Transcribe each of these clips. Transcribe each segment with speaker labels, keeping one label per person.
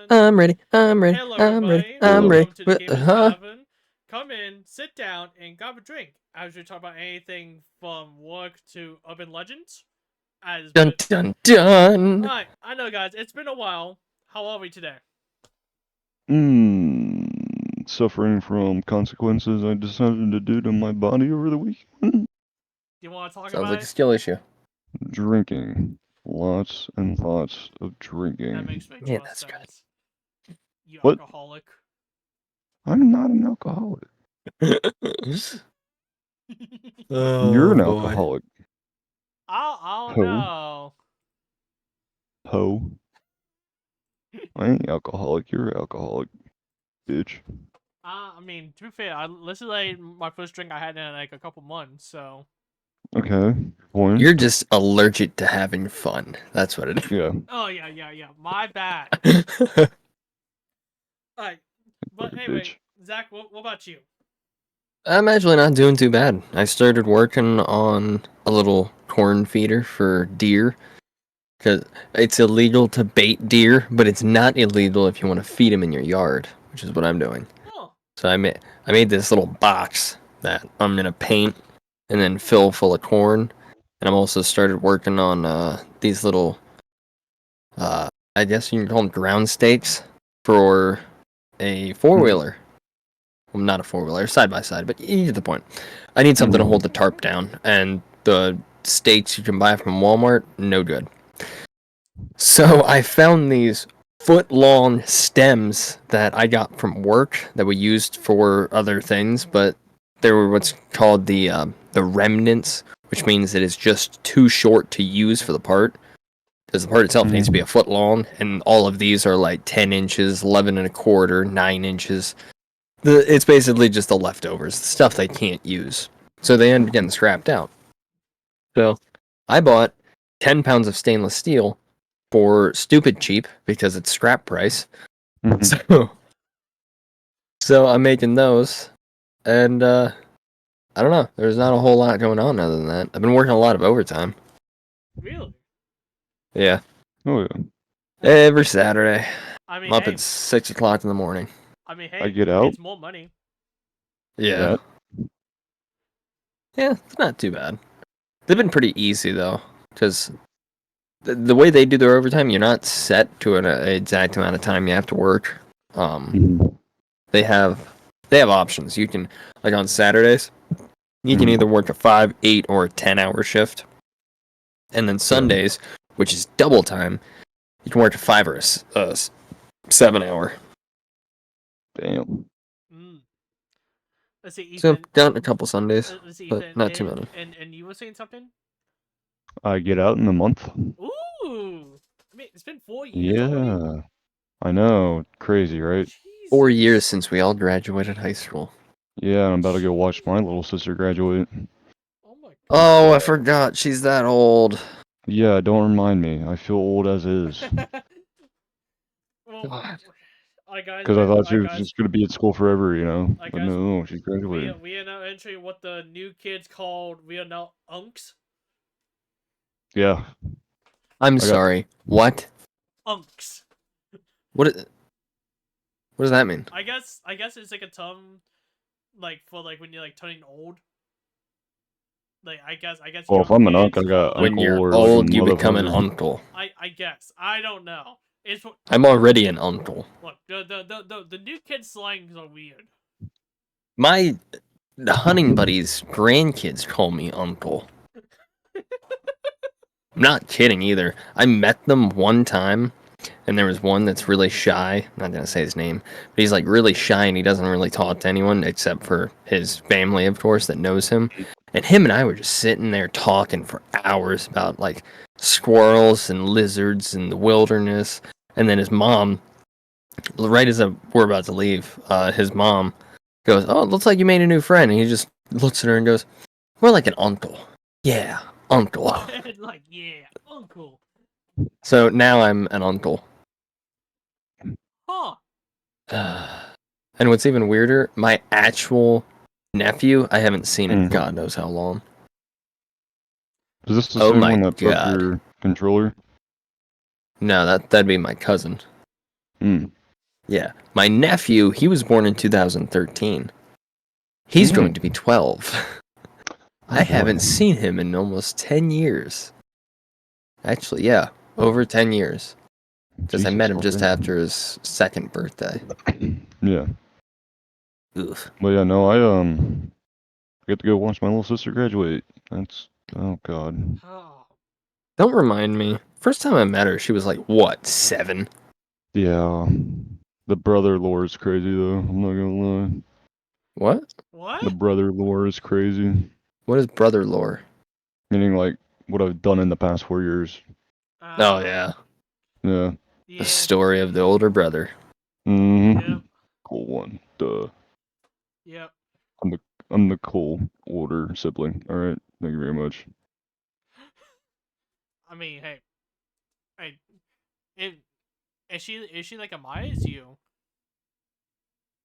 Speaker 1: I'm ready. I'm ready.
Speaker 2: Hello,
Speaker 1: I'm ready.
Speaker 2: everybody.
Speaker 1: I'm ready.
Speaker 2: Welcome to the Gamers
Speaker 1: Huh?
Speaker 2: Tavern. Come in, sit down, and grab a drink as we talk about anything from work to urban legends. As
Speaker 1: Dun
Speaker 2: but,
Speaker 1: dun dun.
Speaker 2: alright, I know, guys, it's been a while. How are we today?
Speaker 3: Suffering from consequences I decided to do to my body over the week.
Speaker 2: Do you want to talk
Speaker 1: Sounds
Speaker 2: about
Speaker 1: like a
Speaker 2: it?
Speaker 1: skill issue.
Speaker 3: Drinking. Lots and lots of
Speaker 2: That
Speaker 3: drinking.
Speaker 2: makes
Speaker 1: Yeah,
Speaker 2: more
Speaker 1: that's good.
Speaker 2: sense. You
Speaker 3: What?
Speaker 2: alcoholic.
Speaker 3: I'm not an alcoholic. You're
Speaker 1: Oh
Speaker 3: an
Speaker 1: boy.
Speaker 3: alcoholic.
Speaker 2: I don't
Speaker 3: Ho.
Speaker 2: know.
Speaker 3: Ho. I ain't alcoholic. You're alcoholic, bitch.
Speaker 2: I mean, to be fair, this is like my first drink I had in like a couple months, so.
Speaker 3: Okay. Point.
Speaker 1: You're just allergic to having fun. That's what it
Speaker 3: Yeah.
Speaker 2: Oh, yeah. My bad.
Speaker 1: is.
Speaker 2: Alright, but
Speaker 3: Fucking
Speaker 2: anyway,
Speaker 3: bitch.
Speaker 2: Zach, what about you?
Speaker 1: I'm actually not doing too bad. I started working on a little corn feeder for deer. Because it's illegal to bait deer, but it's not illegal if you want to feed them in your yard, which is what I'm doing.
Speaker 2: Oh,
Speaker 1: So I made this little box that I'm gonna paint and then fill full of corn. And I'm also started working on these little, I guess you can call them ground stakes for a four wheeler. Well, not a four wheeler, side by side, but you get the point. I need something to hold the tarp down, and the stakes you can buy from Walmart, no good. So I found these foot-long stems that I got from work that we used for other things, but they were what's called the remnants, which means it is just too short to use for the part. Because the part itself needs to be a foot long, and all of these are like 10 inches, 11 and a quarter, 9 inches. It's basically just the leftovers, the stuff they can't use. So they end up getting scrapped out. So I bought 10 pounds of stainless steel for stupid cheap because it's scrap price. So, so I'm making those, and I don't know. There's not a whole lot going on other than that. I've been working a lot of overtime.
Speaker 2: really?
Speaker 1: Yeah,
Speaker 3: Oh yeah.
Speaker 1: every Saturday.
Speaker 2: I mean,
Speaker 1: I'm up
Speaker 2: hey.
Speaker 1: at 6 o'clock in the morning.
Speaker 2: I mean,
Speaker 3: I
Speaker 2: hey.
Speaker 3: get out.
Speaker 2: It's more money.
Speaker 1: Yeah,
Speaker 3: That.
Speaker 1: yeah, it's not too bad. They've been pretty easy though, because the way they do their overtime, you're not set to an exact amount of time you have to work. They have options. You can, like on Saturdays, you can either work a 5, 8, or a 10-hour shift, and then Sundays, which is double time, you can work a 5 or a 7-hour.
Speaker 3: Damn.
Speaker 2: Mm. Let's see,
Speaker 1: So
Speaker 2: Ethan.
Speaker 1: I've done a couple Sundays,
Speaker 2: Let's see,
Speaker 1: but
Speaker 2: Ethan.
Speaker 1: not too many.
Speaker 2: And you were saying something?
Speaker 3: I get out in a month.
Speaker 2: Ooh. I mean, it's been 4 years already.
Speaker 3: Yeah. I know. Crazy, right?
Speaker 1: 4 years
Speaker 2: Jesus.
Speaker 1: since we all graduated high school.
Speaker 3: Yeah, I'm about to go watch my little sister graduate.
Speaker 2: Oh my
Speaker 1: Oh, I
Speaker 2: god.
Speaker 1: forgot she's that old.
Speaker 3: Yeah, don't remind me. I feel old as is.
Speaker 2: Well,
Speaker 1: God.
Speaker 3: Because I thought
Speaker 2: I
Speaker 3: she was
Speaker 2: guys,
Speaker 3: just gonna be at school forever, you know.
Speaker 2: I
Speaker 3: But
Speaker 2: guys,
Speaker 3: no, she's graduating.
Speaker 2: we are now entering what the new kids called. We are now unks.
Speaker 3: Yeah,
Speaker 1: I'm
Speaker 3: I got.
Speaker 1: sorry. What?
Speaker 2: Unks.
Speaker 1: What? What does that mean?
Speaker 2: I guess it's like a term, like for like when you're like turning old. Like I guess
Speaker 3: Well, if
Speaker 2: young
Speaker 3: I'm an unk,
Speaker 2: kids
Speaker 3: I
Speaker 2: call
Speaker 3: got
Speaker 2: them.
Speaker 1: When
Speaker 3: uncle
Speaker 1: you're
Speaker 3: or like a
Speaker 1: old, you become an
Speaker 3: motherfucker.
Speaker 1: uncle.
Speaker 2: I guess I don't know. It's
Speaker 1: I'm already an uncle.
Speaker 2: look the new kids slangs are weird.
Speaker 1: My hunting buddies' grandkids call me uncle. I'm not kidding either. I met them one time, and there was one that's really shy. I'm not gonna say his name, but he's like really shy and he doesn't really talk to anyone except for his family, of course, that knows him. And him and I were just sitting there talking for hours about like squirrels and lizards and the wilderness. And then his mom, right as we're about to leave, his mom goes, "Oh, it looks like you made a new friend." And he just looks at her and goes, "We're like an uncle." Yeah, uncle.
Speaker 2: Like yeah, uncle.
Speaker 1: So now I'm an uncle.
Speaker 2: Huh.
Speaker 1: And what's even weirder, my actual nephew, I haven't seen in
Speaker 3: Mm.
Speaker 1: God knows how long.
Speaker 3: Is this the
Speaker 1: Oh
Speaker 3: same
Speaker 1: my
Speaker 3: one that broke
Speaker 1: god.
Speaker 3: your controller?
Speaker 1: No, that'd be my cousin.
Speaker 3: Hmm.
Speaker 1: Yeah. My nephew, he was born in 2013. He's going to be 12. I haven't seen him in almost 10 years. Actually, yeah, over 10 years. Because I met him just after his second birthday.
Speaker 3: Yeah.
Speaker 1: Oof.
Speaker 3: But yeah, no, I get to go watch my little sister graduate. That's oh god.
Speaker 2: Oh,
Speaker 1: Don't remind me. First time I met her, she was like, what, 7?
Speaker 3: Yeah. The brother lore is crazy though. I'm not gonna lie.
Speaker 1: What?
Speaker 2: what?
Speaker 3: The brother lore is crazy.
Speaker 1: What is brother lore?
Speaker 3: Meaning like what I've done in the past 4 years.
Speaker 1: Oh, yeah.
Speaker 3: Yeah.
Speaker 2: Yeah.
Speaker 1: The story of the older brother.
Speaker 3: Mm-hmm.
Speaker 2: Yep.
Speaker 3: Cool one. Duh.
Speaker 2: Yep.
Speaker 3: I'm the cool older sibling. Alright. Thank you very much.
Speaker 2: I mean, hey, is she like a Maya as you?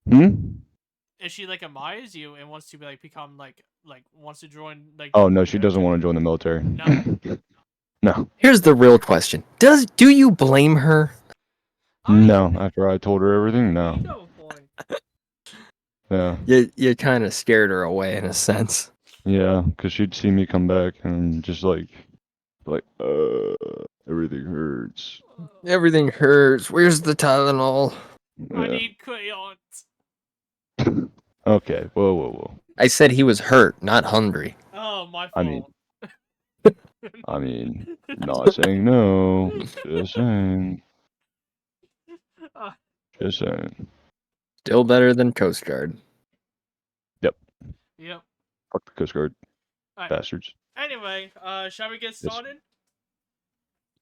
Speaker 3: Hmm?
Speaker 2: Is she like a Maya as you and wants to be like become like wants to join like?
Speaker 3: Oh
Speaker 2: the
Speaker 3: no, she doesn't
Speaker 2: military?
Speaker 3: want to join the military.
Speaker 2: No.
Speaker 3: No.
Speaker 1: Here's the real question. Do you blame her?
Speaker 3: No. After I told her everything, no.
Speaker 2: You got a point.
Speaker 3: Yeah.
Speaker 1: You kind of scared her away in a sense.
Speaker 3: Yeah, because she'd see me come back and just like, everything hurts.
Speaker 1: Everything hurts. Where's the Tylenol?
Speaker 2: I
Speaker 3: Yeah.
Speaker 2: need crayons.
Speaker 3: Okay. Whoa.
Speaker 1: I said he was hurt, not hungry.
Speaker 2: Oh, my
Speaker 3: I mean,
Speaker 2: fault.
Speaker 3: not saying no. Just saying.
Speaker 2: Uh,
Speaker 3: Just saying.
Speaker 1: Still better than Coast Guard.
Speaker 3: Yep.
Speaker 2: yep.
Speaker 3: Fuck the Coast Guard.
Speaker 2: Alright.
Speaker 3: Bastards.
Speaker 2: Anyway, shall we get
Speaker 3: Yes.
Speaker 2: started?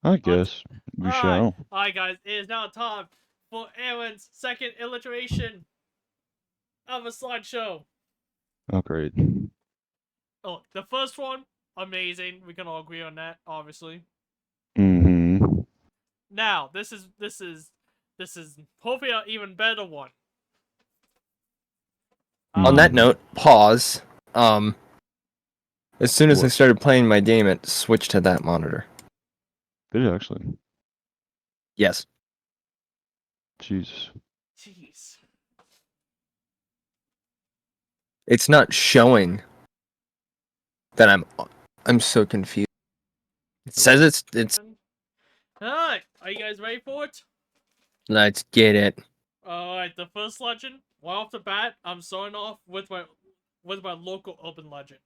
Speaker 3: I guess we shall.
Speaker 2: Alright, guys. It is now time for Aaron's second illustration of a slideshow.
Speaker 3: Oh, great.
Speaker 2: Oh, the first one, amazing. We can all agree on that, obviously.
Speaker 3: Mm-hmm.
Speaker 2: Now, this is hopefully an even better one.
Speaker 1: On that note, pause. As soon as I
Speaker 3: What?
Speaker 1: started playing my game, it switched to that monitor.
Speaker 3: Did it actually?
Speaker 1: Yes.
Speaker 3: Jesus.
Speaker 2: Jeez.
Speaker 1: It's not showing that I'm so confused. It says it's
Speaker 2: Alright, are you guys ready for it?
Speaker 1: let's get it.
Speaker 2: Alright, the first legend, right off the bat, I'm starting off with my local urban legend.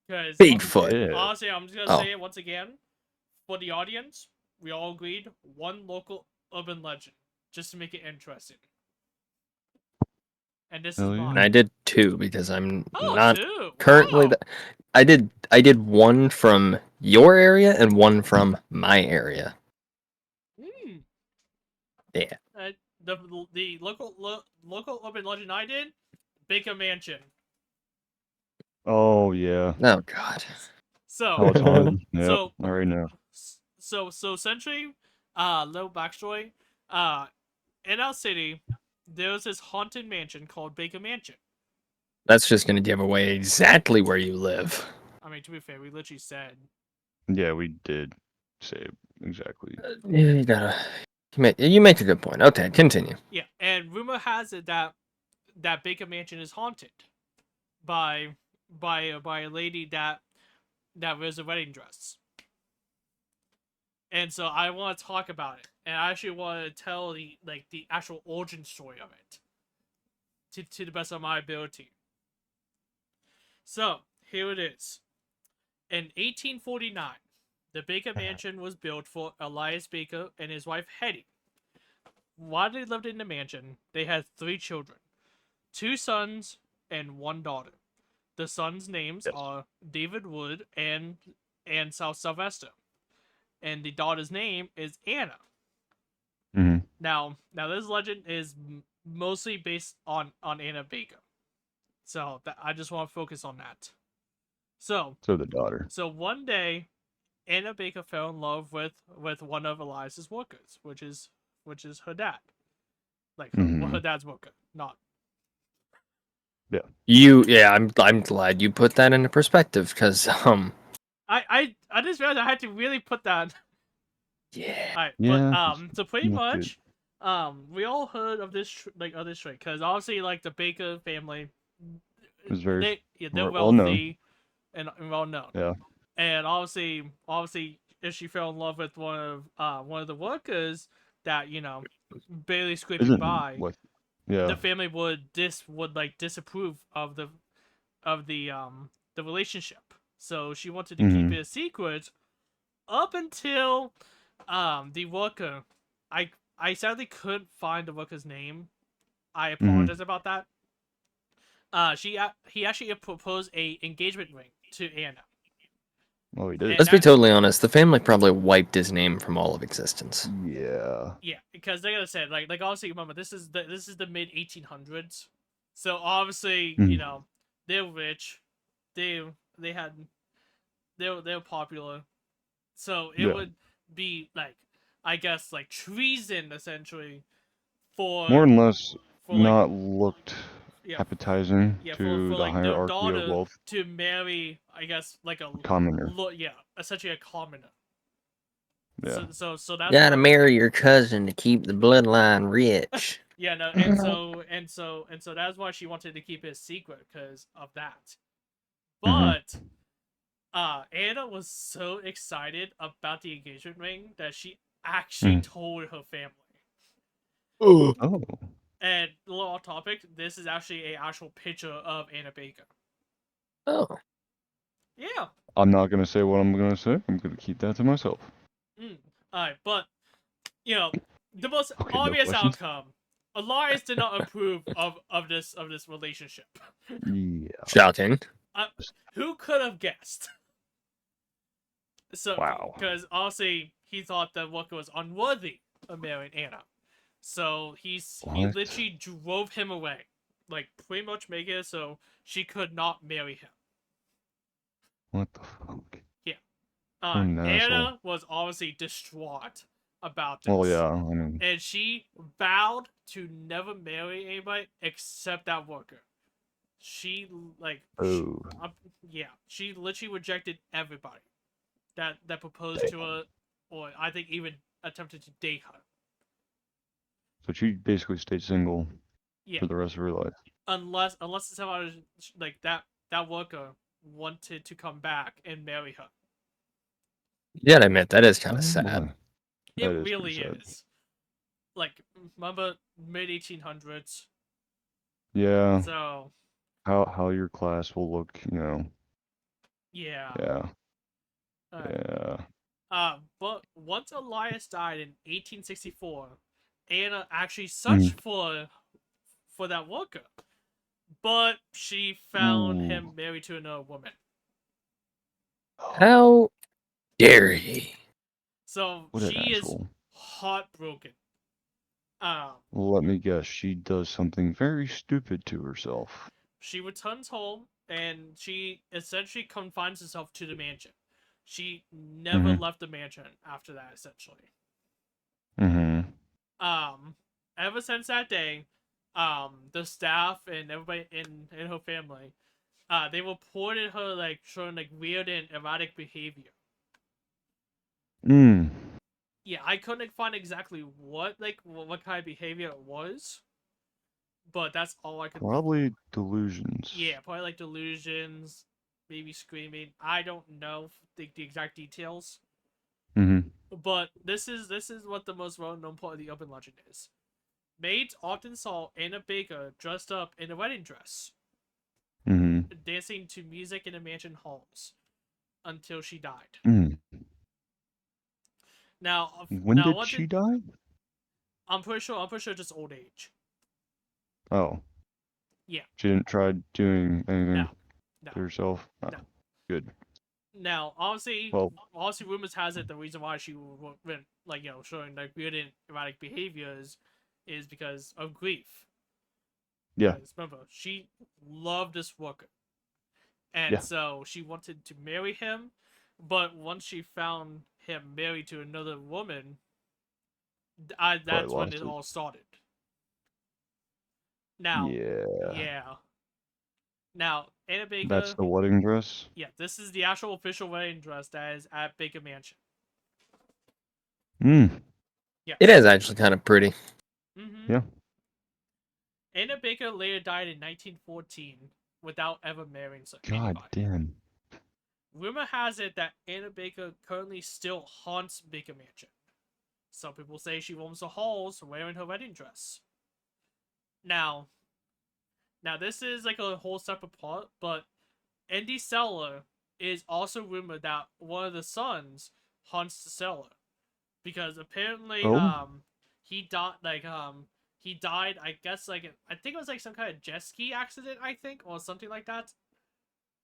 Speaker 2: Because
Speaker 1: Bigfoot.
Speaker 3: Yeah.
Speaker 2: honestly, I'm just gonna
Speaker 1: Oh.
Speaker 2: say it once again. For the audience, we all agreed one local urban legend. Just to make it interesting. And this
Speaker 3: Hell
Speaker 2: is
Speaker 3: yeah.
Speaker 2: mine.
Speaker 1: And I did 2 because I'm
Speaker 2: Oh,
Speaker 1: not
Speaker 2: two.
Speaker 1: currently
Speaker 2: Wow.
Speaker 1: I did one from your area and one from my area.
Speaker 2: Hmm.
Speaker 1: Yeah.
Speaker 2: The local urban legend I did, Baker Mansion.
Speaker 3: Oh yeah.
Speaker 1: Oh god.
Speaker 2: So
Speaker 3: How it's haunted. Yep.
Speaker 2: So-
Speaker 3: All right now.
Speaker 2: so essentially, little backstory. In our city, there's this haunted mansion called Baker Mansion.
Speaker 1: That's just gonna give away exactly where you live.
Speaker 2: I mean, to be fair, we literally said.
Speaker 3: Yeah, we did say exactly.
Speaker 1: You gotta you make a good point. Okay, continue.
Speaker 2: Yeah, and rumor has it that Baker Mansion is haunted by a lady that wears a wedding dress. And so I want to talk about it, and I actually want to tell the actual origin story of it to the best of my ability. So here it is. In 1849, the Baker Mansion was built for Elias Baker and his wife Hetty. While they lived in the mansion, they had 3 children, 2 sons and 1 daughter. The sons' names are David Wood and Sylvester, and the daughter's name is Anna.
Speaker 3: Mm-hmm.
Speaker 2: Now this legend is mostly based on Anna Baker, so I just want to focus on that. So
Speaker 3: the daughter.
Speaker 2: So one day, Anna Baker fell in love with one of Elias's workers, which is her dad, like her dad's worker, not.
Speaker 1: Yeah. I'm glad you put that into perspective because
Speaker 2: I just realized I had to really put that.
Speaker 1: yeah.
Speaker 2: Alright,
Speaker 3: Yeah,
Speaker 2: but so pretty
Speaker 3: not
Speaker 2: much, We all heard of this of this trait because obviously like the Baker family,
Speaker 3: It's very
Speaker 2: they're
Speaker 3: well known.
Speaker 2: wealthy and well known.
Speaker 3: Yeah.
Speaker 2: And obviously, if she fell in love with one of the workers that barely scraping
Speaker 3: Isn't
Speaker 2: by,
Speaker 3: what? Yeah.
Speaker 2: the family would like disapprove of the relationship. So she wanted to keep
Speaker 3: Mm-hmm.
Speaker 2: it a secret up until the worker. I sadly couldn't find the worker's name. I
Speaker 3: Mm-hmm.
Speaker 2: apologize about that. He actually proposed a engagement ring to Anna.
Speaker 3: Oh, he did.
Speaker 1: Let's be totally honest. The family probably wiped his name from all of existence.
Speaker 3: Yeah.
Speaker 2: Yeah, because like I said, like obviously remember this is the mid 1800s, so obviously
Speaker 3: Mm.
Speaker 2: they're rich, they had they're popular, so it
Speaker 3: Yeah.
Speaker 2: would be like I guess like treason essentially
Speaker 3: More
Speaker 2: for
Speaker 3: and less
Speaker 2: for like
Speaker 3: not looked
Speaker 2: yeah
Speaker 3: appetizing
Speaker 2: yeah
Speaker 3: to
Speaker 2: for
Speaker 3: the
Speaker 2: like their
Speaker 3: hierarchy of
Speaker 2: daughter
Speaker 3: wealth.
Speaker 2: to marry I guess like a
Speaker 3: Commoner.
Speaker 2: yeah essentially a commoner.
Speaker 3: Yeah.
Speaker 2: So that's
Speaker 1: Gotta
Speaker 2: what
Speaker 1: marry your cousin to keep the bloodline rich.
Speaker 2: yeah, no, and so that's why she wanted to keep it secret because of that.
Speaker 3: Mm-hmm.
Speaker 2: But Anna was so excited about the engagement ring that she actually
Speaker 3: Mm.
Speaker 2: told her family.
Speaker 1: Oh.
Speaker 3: Oh.
Speaker 2: And a little off topic, this is actually a actual picture of Anna Baker.
Speaker 1: Oh.
Speaker 2: Yeah.
Speaker 3: I'm not gonna say what I'm gonna say. I'm gonna keep that to myself.
Speaker 2: Alright, but the most
Speaker 3: Okay, no
Speaker 2: obvious
Speaker 3: questions.
Speaker 2: outcome. Elias did not approve of this relationship.
Speaker 3: Yeah.
Speaker 1: Shocking.
Speaker 2: Who could have guessed? So,
Speaker 3: Wow.
Speaker 2: because obviously he thought that Walker was unworthy of marrying Anna, so he
Speaker 3: What?
Speaker 2: literally drove him away, like pretty much make it so she could not marry him.
Speaker 3: What the fuck?
Speaker 2: Yeah,
Speaker 3: What an asshole.
Speaker 2: Anna was obviously distraught about
Speaker 3: Well,
Speaker 2: this,
Speaker 3: yeah. I mean,
Speaker 2: and she vowed to never marry anybody except that Walker. She
Speaker 3: oh,
Speaker 2: yeah, she literally rejected everybody that proposed to her, or I think even attempted to date her.
Speaker 3: so she basically stayed single
Speaker 2: Yeah,
Speaker 3: for the rest of her life.
Speaker 2: unless somebody like that worker wanted to come back and marry her.
Speaker 1: You gotta admit, that is kind
Speaker 3: Oh,
Speaker 1: of sad.
Speaker 3: boy.
Speaker 2: It
Speaker 3: That is
Speaker 2: really
Speaker 3: pretty sad.
Speaker 2: is. Like remember mid 1800s.
Speaker 3: Yeah.
Speaker 2: So
Speaker 3: How your class will look,
Speaker 2: yeah.
Speaker 3: Yeah.
Speaker 2: Alright.
Speaker 3: Yeah.
Speaker 2: But once Elias died in 1864, Anna actually searched
Speaker 3: Mhm.
Speaker 2: for that worker, but she found
Speaker 3: Ooh.
Speaker 2: him married to another woman.
Speaker 1: How dare he?
Speaker 2: So
Speaker 3: What an
Speaker 2: she is
Speaker 3: asshole.
Speaker 2: heartbroken.
Speaker 3: Let me guess. She does something very stupid to herself.
Speaker 2: She returns home and she essentially confines herself to the mansion. She never
Speaker 3: Mhm.
Speaker 2: left the mansion after that, essentially.
Speaker 3: Mhm.
Speaker 2: Ever since that day, the staff and everybody in her family, they reported her like showing like weird and erratic behavior.
Speaker 3: Mm.
Speaker 2: Yeah, I couldn't find exactly what kind of behavior it was, but that's all I could.
Speaker 3: Probably delusions.
Speaker 2: Yeah, probably like delusions, maybe screaming. I don't know the exact details,
Speaker 3: Mhm.
Speaker 2: but this is what the most well-known part of the urban legend is. Maids often saw Anna Baker dressed up in a wedding dress,
Speaker 3: Mhm.
Speaker 2: dancing to music in the mansion halls until she died.
Speaker 3: Mm. When
Speaker 2: Now,
Speaker 3: did she die?
Speaker 2: I'm pretty sure just old age.
Speaker 3: Oh.
Speaker 2: Yeah.
Speaker 3: She didn't try doing anything
Speaker 2: No.
Speaker 3: to herself? Oh,
Speaker 2: No.
Speaker 3: good.
Speaker 2: Now, obviously,
Speaker 3: Well,
Speaker 2: rumors has it the reason why she went showing like weird and erratic behaviors is because of grief.
Speaker 3: yeah.
Speaker 2: Because remember, she loved this worker, and
Speaker 3: Yeah.
Speaker 2: so she wanted to marry him, but once she found him married to another woman, that's when
Speaker 3: lost
Speaker 2: it
Speaker 3: it.
Speaker 2: all started. Now,
Speaker 3: Yeah.
Speaker 2: Now, Anna Baker.
Speaker 3: That's the wedding dress?
Speaker 2: Yeah, this is the actual official wedding dress that is at Baker Mansion.
Speaker 3: Mm.
Speaker 2: Yeah.
Speaker 1: It is actually kind of pretty.
Speaker 2: Mm-hmm.
Speaker 3: Yeah.
Speaker 2: Anna Baker later died in 1914 without ever marrying
Speaker 3: God
Speaker 2: anybody.
Speaker 3: damn.
Speaker 2: Rumor has it that Anna Baker currently still haunts Baker Mansion. Some people say she roams the halls wearing her wedding dress. Now this is like a whole separate part, but Andy Cellar is also rumored that one of the sons haunts the cellar because apparently
Speaker 3: Oh.
Speaker 2: he died I guess like I think it was like some kind of jet ski accident I think or something like that.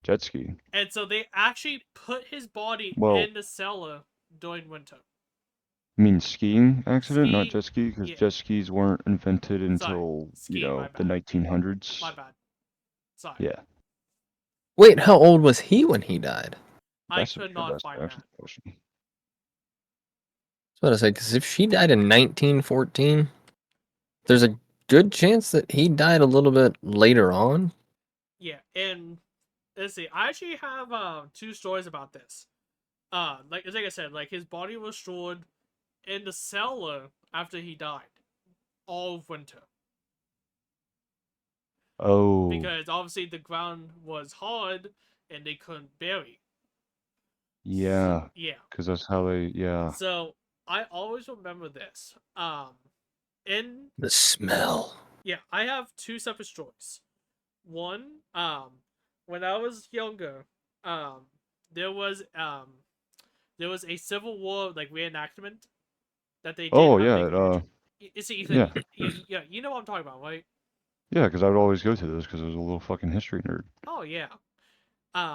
Speaker 3: Jet ski.
Speaker 2: And so they actually put his body
Speaker 3: Well,
Speaker 2: in the cellar during winter.
Speaker 3: I mean skiing accident, not
Speaker 2: Ski,
Speaker 3: jet ski, because
Speaker 2: yeah.
Speaker 3: jet skis weren't invented
Speaker 2: Sorry,
Speaker 3: until,
Speaker 2: ski. My
Speaker 3: the
Speaker 2: bad.
Speaker 3: 1900s.
Speaker 2: My bad. Sorry.
Speaker 3: Yeah.
Speaker 1: Wait, how old was he when he died?
Speaker 2: I could not find
Speaker 3: That's
Speaker 2: that.
Speaker 3: the question.
Speaker 1: That's what I say, because if she died in 1914, there's a good chance that he died a little bit later on.
Speaker 2: Yeah, and let's see. I actually have two stories about this. Like I said, like his body was stored in the cellar after he died, all of winter.
Speaker 3: Oh,
Speaker 2: Because obviously the ground was hard and they couldn't bury.
Speaker 3: yeah,
Speaker 2: Yeah.
Speaker 3: because that's how they, yeah.
Speaker 2: So I always remember this. In
Speaker 1: The smell.
Speaker 2: yeah, I have two separate stories. One, when I was younger, um, there was um, there was a Civil War like reenactment that they did
Speaker 3: Oh,
Speaker 2: at
Speaker 3: yeah,
Speaker 2: Baker Mansion. It's Ethan.
Speaker 3: yeah,
Speaker 2: Yeah, you know what I'm talking about, right?
Speaker 3: yeah, because I would always go to those because I was a little fucking history nerd.
Speaker 2: Oh yeah.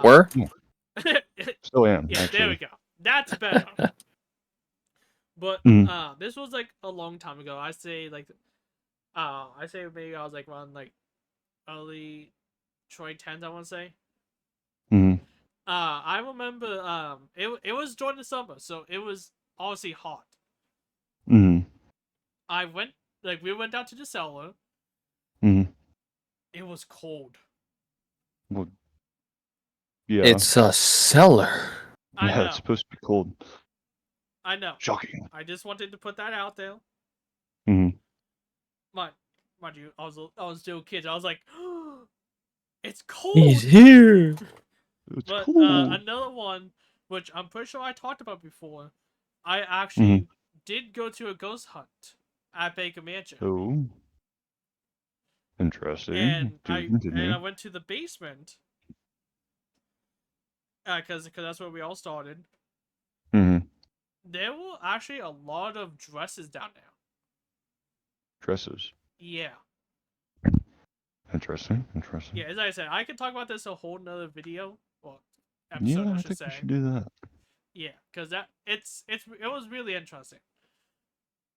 Speaker 1: Were?
Speaker 3: Still am,
Speaker 2: Yeah, there we
Speaker 3: actually.
Speaker 2: go. That's better. But
Speaker 3: Mm,
Speaker 2: this was like a long time ago. I say maybe I was like around like early 2010s. I want to say.
Speaker 3: mm,
Speaker 2: I remember it was during the summer, so it was obviously hot.
Speaker 3: mm,
Speaker 2: We went down to the cellar.
Speaker 3: mm.
Speaker 2: It was cold.
Speaker 3: Well, yeah,
Speaker 1: It's a cellar.
Speaker 2: I
Speaker 3: yeah, it's
Speaker 2: know.
Speaker 3: supposed to be cold.
Speaker 2: I know.
Speaker 3: Shocking.
Speaker 2: I just wanted to put that out there.
Speaker 3: Mm,
Speaker 2: Mind you, I was still a kid. I was like, it's cold.
Speaker 1: He's here.
Speaker 3: it's
Speaker 2: But
Speaker 3: cool.
Speaker 2: another one, which I'm pretty sure I talked about before, I
Speaker 3: Mm,
Speaker 2: actually did go to a ghost hunt at Baker Mansion,
Speaker 3: oh, interesting.
Speaker 2: and
Speaker 3: Do
Speaker 2: I
Speaker 3: continue.
Speaker 2: went to the basement because that's where we all started.
Speaker 3: Mm,
Speaker 2: There were actually a lot of dresses down there.
Speaker 3: dresses.
Speaker 2: Yeah,
Speaker 3: Interesting,
Speaker 2: yeah.
Speaker 3: interesting.
Speaker 2: As I said, I could talk about this a whole nother video, well, episode,
Speaker 3: Yeah,
Speaker 2: I
Speaker 3: I
Speaker 2: should
Speaker 3: think we
Speaker 2: say.
Speaker 3: should do that.
Speaker 2: Yeah, because it was really interesting.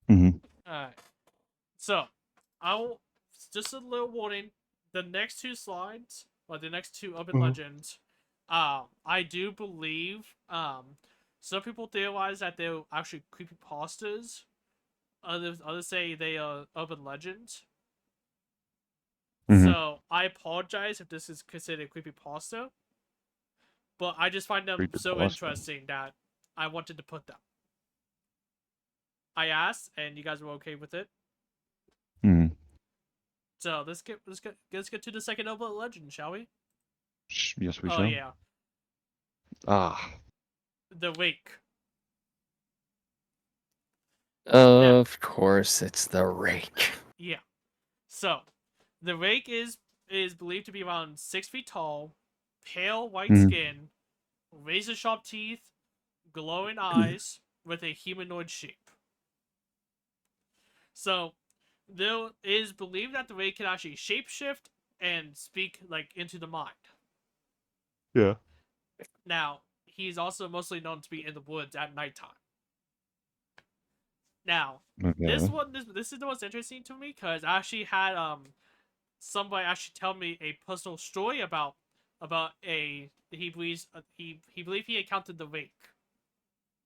Speaker 3: Mm-hmm.
Speaker 2: Alright. So, I'll just a little warning. The next two slides, or the next two urban legends, I do believe some people theorize that they're actually creepypastas. Others say they are urban legends.
Speaker 3: Mm-hmm.
Speaker 2: So I apologize if this is considered creepypasta, but I just find them so
Speaker 3: Creepypasta.
Speaker 2: interesting that I wanted to put them. I asked, and you guys were okay with it.
Speaker 3: Mm-hmm.
Speaker 2: So let's get to the second urban legend, shall we?
Speaker 3: Yes, we
Speaker 2: Oh
Speaker 3: shall.
Speaker 2: yeah,
Speaker 3: Ah,
Speaker 2: the wake.
Speaker 1: Of course, it's the rake.
Speaker 2: Yeah. So, the rake is believed to be around 6 feet tall, pale white
Speaker 3: Mhm.
Speaker 2: skin, razor sharp teeth, glowing eyes, with a humanoid shape. So, there is believed that the rake can actually shapeshift and speak like into the mind.
Speaker 3: yeah.
Speaker 2: Now, he's also mostly known to be in the woods at nighttime. Now, this
Speaker 3: Okay.
Speaker 2: one, this is the most interesting to me because I actually had somebody actually tell me a personal story about a he believes he believed he encountered the rake.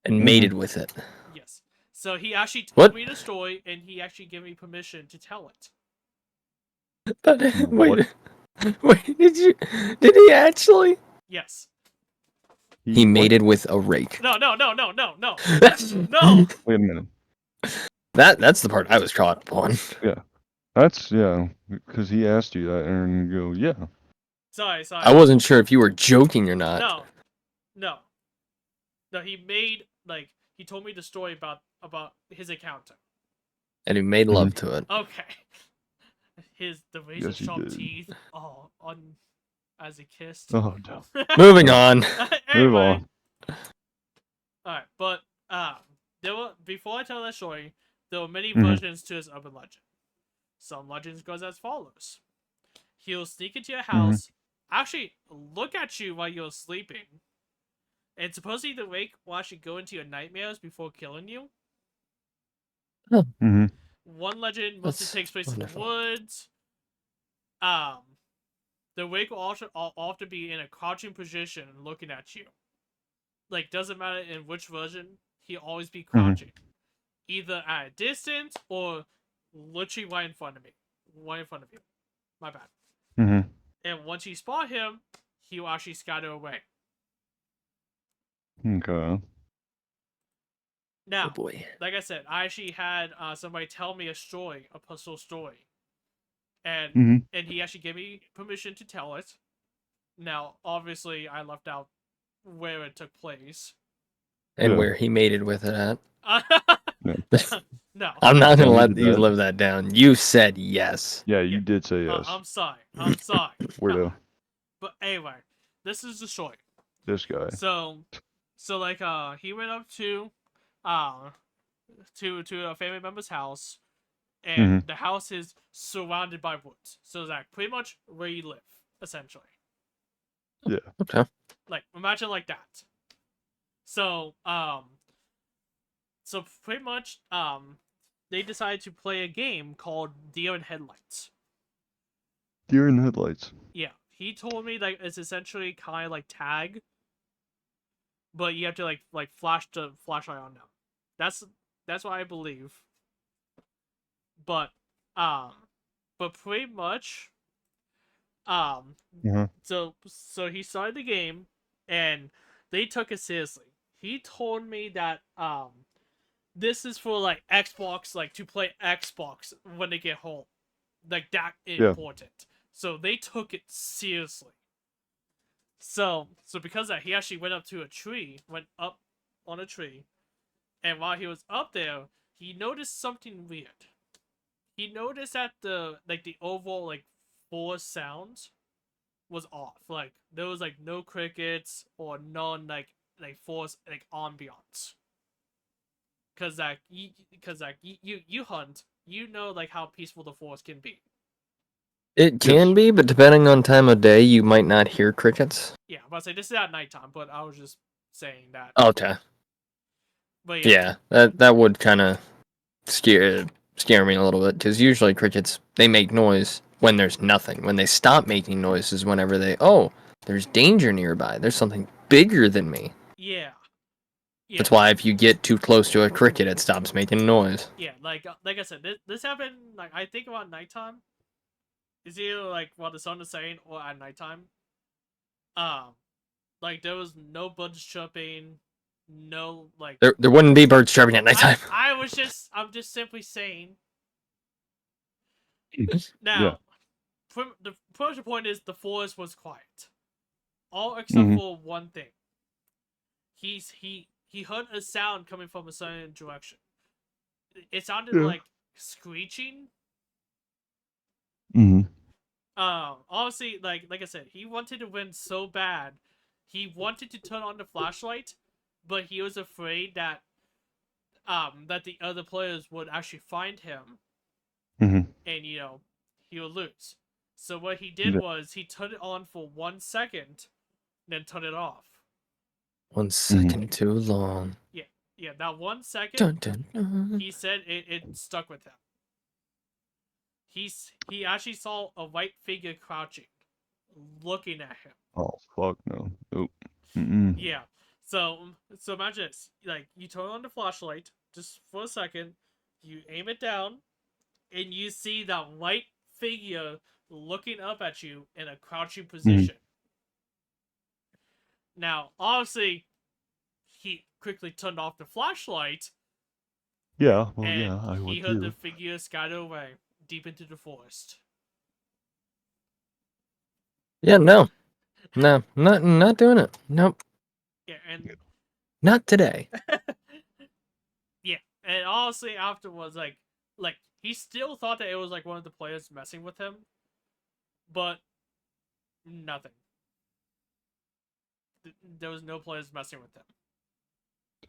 Speaker 1: And mated with it.
Speaker 2: Yes. So he actually told
Speaker 1: What?
Speaker 2: me the story, and he actually gave me permission to tell it.
Speaker 1: Wait. Wait, did he actually?
Speaker 2: Yes.
Speaker 1: He
Speaker 3: What?
Speaker 1: mated with a rake.
Speaker 2: No.
Speaker 1: That's
Speaker 2: No.
Speaker 3: Wait a minute.
Speaker 1: That's the part I was caught up on.
Speaker 3: That's because he asked you that, and you go, yeah.
Speaker 2: Sorry.
Speaker 1: I wasn't sure if you were joking or not.
Speaker 2: No. He made he told me the story about his encounter.
Speaker 1: And he made love to it.
Speaker 2: Okay. The razor
Speaker 3: Yes, he
Speaker 2: sharp
Speaker 3: did.
Speaker 2: teeth. As he kissed.
Speaker 3: Oh no.
Speaker 1: Moving on.
Speaker 3: Move
Speaker 2: Anyway.
Speaker 3: on.
Speaker 2: Alright, but before I tell that story, there were many
Speaker 3: Mhm.
Speaker 2: versions to his urban legend. Some legends goes as follows. He'll sneak into your house, actually look at you while you're sleeping, and supposedly the wake will actually go into your nightmares before killing you.
Speaker 3: Mhm.
Speaker 2: One legend mostly
Speaker 1: That's
Speaker 2: takes place
Speaker 1: wonderful.
Speaker 2: in the woods. The wake will also often be in a crouching position looking at you. Doesn't matter in which version, he'll always be crouching. Either at a distance or literally right in front of me. Right in front of you. My bad.
Speaker 3: Mhm.
Speaker 2: And once you spot him, he will actually scatter away.
Speaker 3: Okay.
Speaker 2: Now,
Speaker 1: Oh boy.
Speaker 2: like I said, I actually had somebody tell me a personal story. And
Speaker 3: Mhm.
Speaker 2: and he actually gave me permission to tell it. Now, obviously, I left out where it took place.
Speaker 1: And
Speaker 3: Yeah.
Speaker 1: where he mated with it at.
Speaker 2: No.
Speaker 1: I'm not
Speaker 3: Tell
Speaker 1: gonna
Speaker 3: me
Speaker 1: let
Speaker 3: to
Speaker 1: you
Speaker 3: that.
Speaker 1: live that down. You said yes.
Speaker 3: Yeah, you did say yes.
Speaker 2: I'm sorry. I'm sorry.
Speaker 3: Weirdo.
Speaker 2: But anyway, this is the story.
Speaker 3: This guy.
Speaker 2: So he went up to a family member's house, and the house is surrounded by woods. So pretty much where you live, essentially.
Speaker 3: Yeah.
Speaker 1: Okay.
Speaker 2: Imagine like that. So pretty much they decided to play a game called Deer in Headlights.
Speaker 3: Deer in the headlights.
Speaker 2: Yeah, he told me it's essentially kind of like tag, but you have to flash the flashlight on them. That's what I believe. But um, but pretty much so he started the game, and they took it seriously. He told me that this is for Xbox, to play Xbox when they get home, that important. So they took it seriously. So because of that, he actually went up on a tree, and while he was up there, he noticed something weird. He noticed that the overall forest sounds was off. There was no crickets or none forest ambiance. Cause you hunt, you know how peaceful the forest can be.
Speaker 1: It can be, but depending on time of day, you might not hear crickets.
Speaker 2: Yeah, but I say this is at nighttime, but I was just saying that.
Speaker 1: Okay.
Speaker 2: But
Speaker 1: Yeah, that would kind of scare me a little bit, because usually crickets, they make noise when there's nothing. When they stop making noise is whenever there's danger nearby. There's something bigger than me.
Speaker 2: Yeah.
Speaker 1: That's why if you get too close to a cricket, it stops making noise.
Speaker 2: Yeah, like I said, this happened I think about nighttime. It's either while the sun is setting or at nighttime. There was no birds chirping, no
Speaker 1: There wouldn't be birds chirping at nighttime.
Speaker 2: I'm just simply saying. Now, the first point is the forest was quiet, all except for one thing. He heard a sound coming from a certain direction. It sounded like screeching. Obviously, like I said, he wanted to win so bad. He wanted to turn on the flashlight, but he was afraid that the other players would actually find him, and he would lose. So what he did was he turned it on for 1 second, then turned it off.
Speaker 1: 1 second too long.
Speaker 2: Yeah, that 1 second.
Speaker 1: Dun, dun, dun.
Speaker 2: He said it stuck with him. He actually saw a white figure crouching, looking at him.
Speaker 3: Oh fuck no. Nope.
Speaker 2: Yeah. So imagine this. You turn on the flashlight just for a second, you aim it down, and you see that white figure looking up at you in a crouching position. Now, obviously, he quickly turned off the flashlight,
Speaker 3: Yeah, well,
Speaker 2: and
Speaker 3: yeah, I
Speaker 2: he
Speaker 3: would
Speaker 2: heard the
Speaker 3: too.
Speaker 2: figure scatter away deep into the forest.
Speaker 1: Yeah, no, not doing it. Nope,
Speaker 2: Yeah, and
Speaker 1: not today.
Speaker 2: yeah, and honestly, afterwards, like he still thought that it was like one of the players messing with him, but nothing. There was no players messing with him.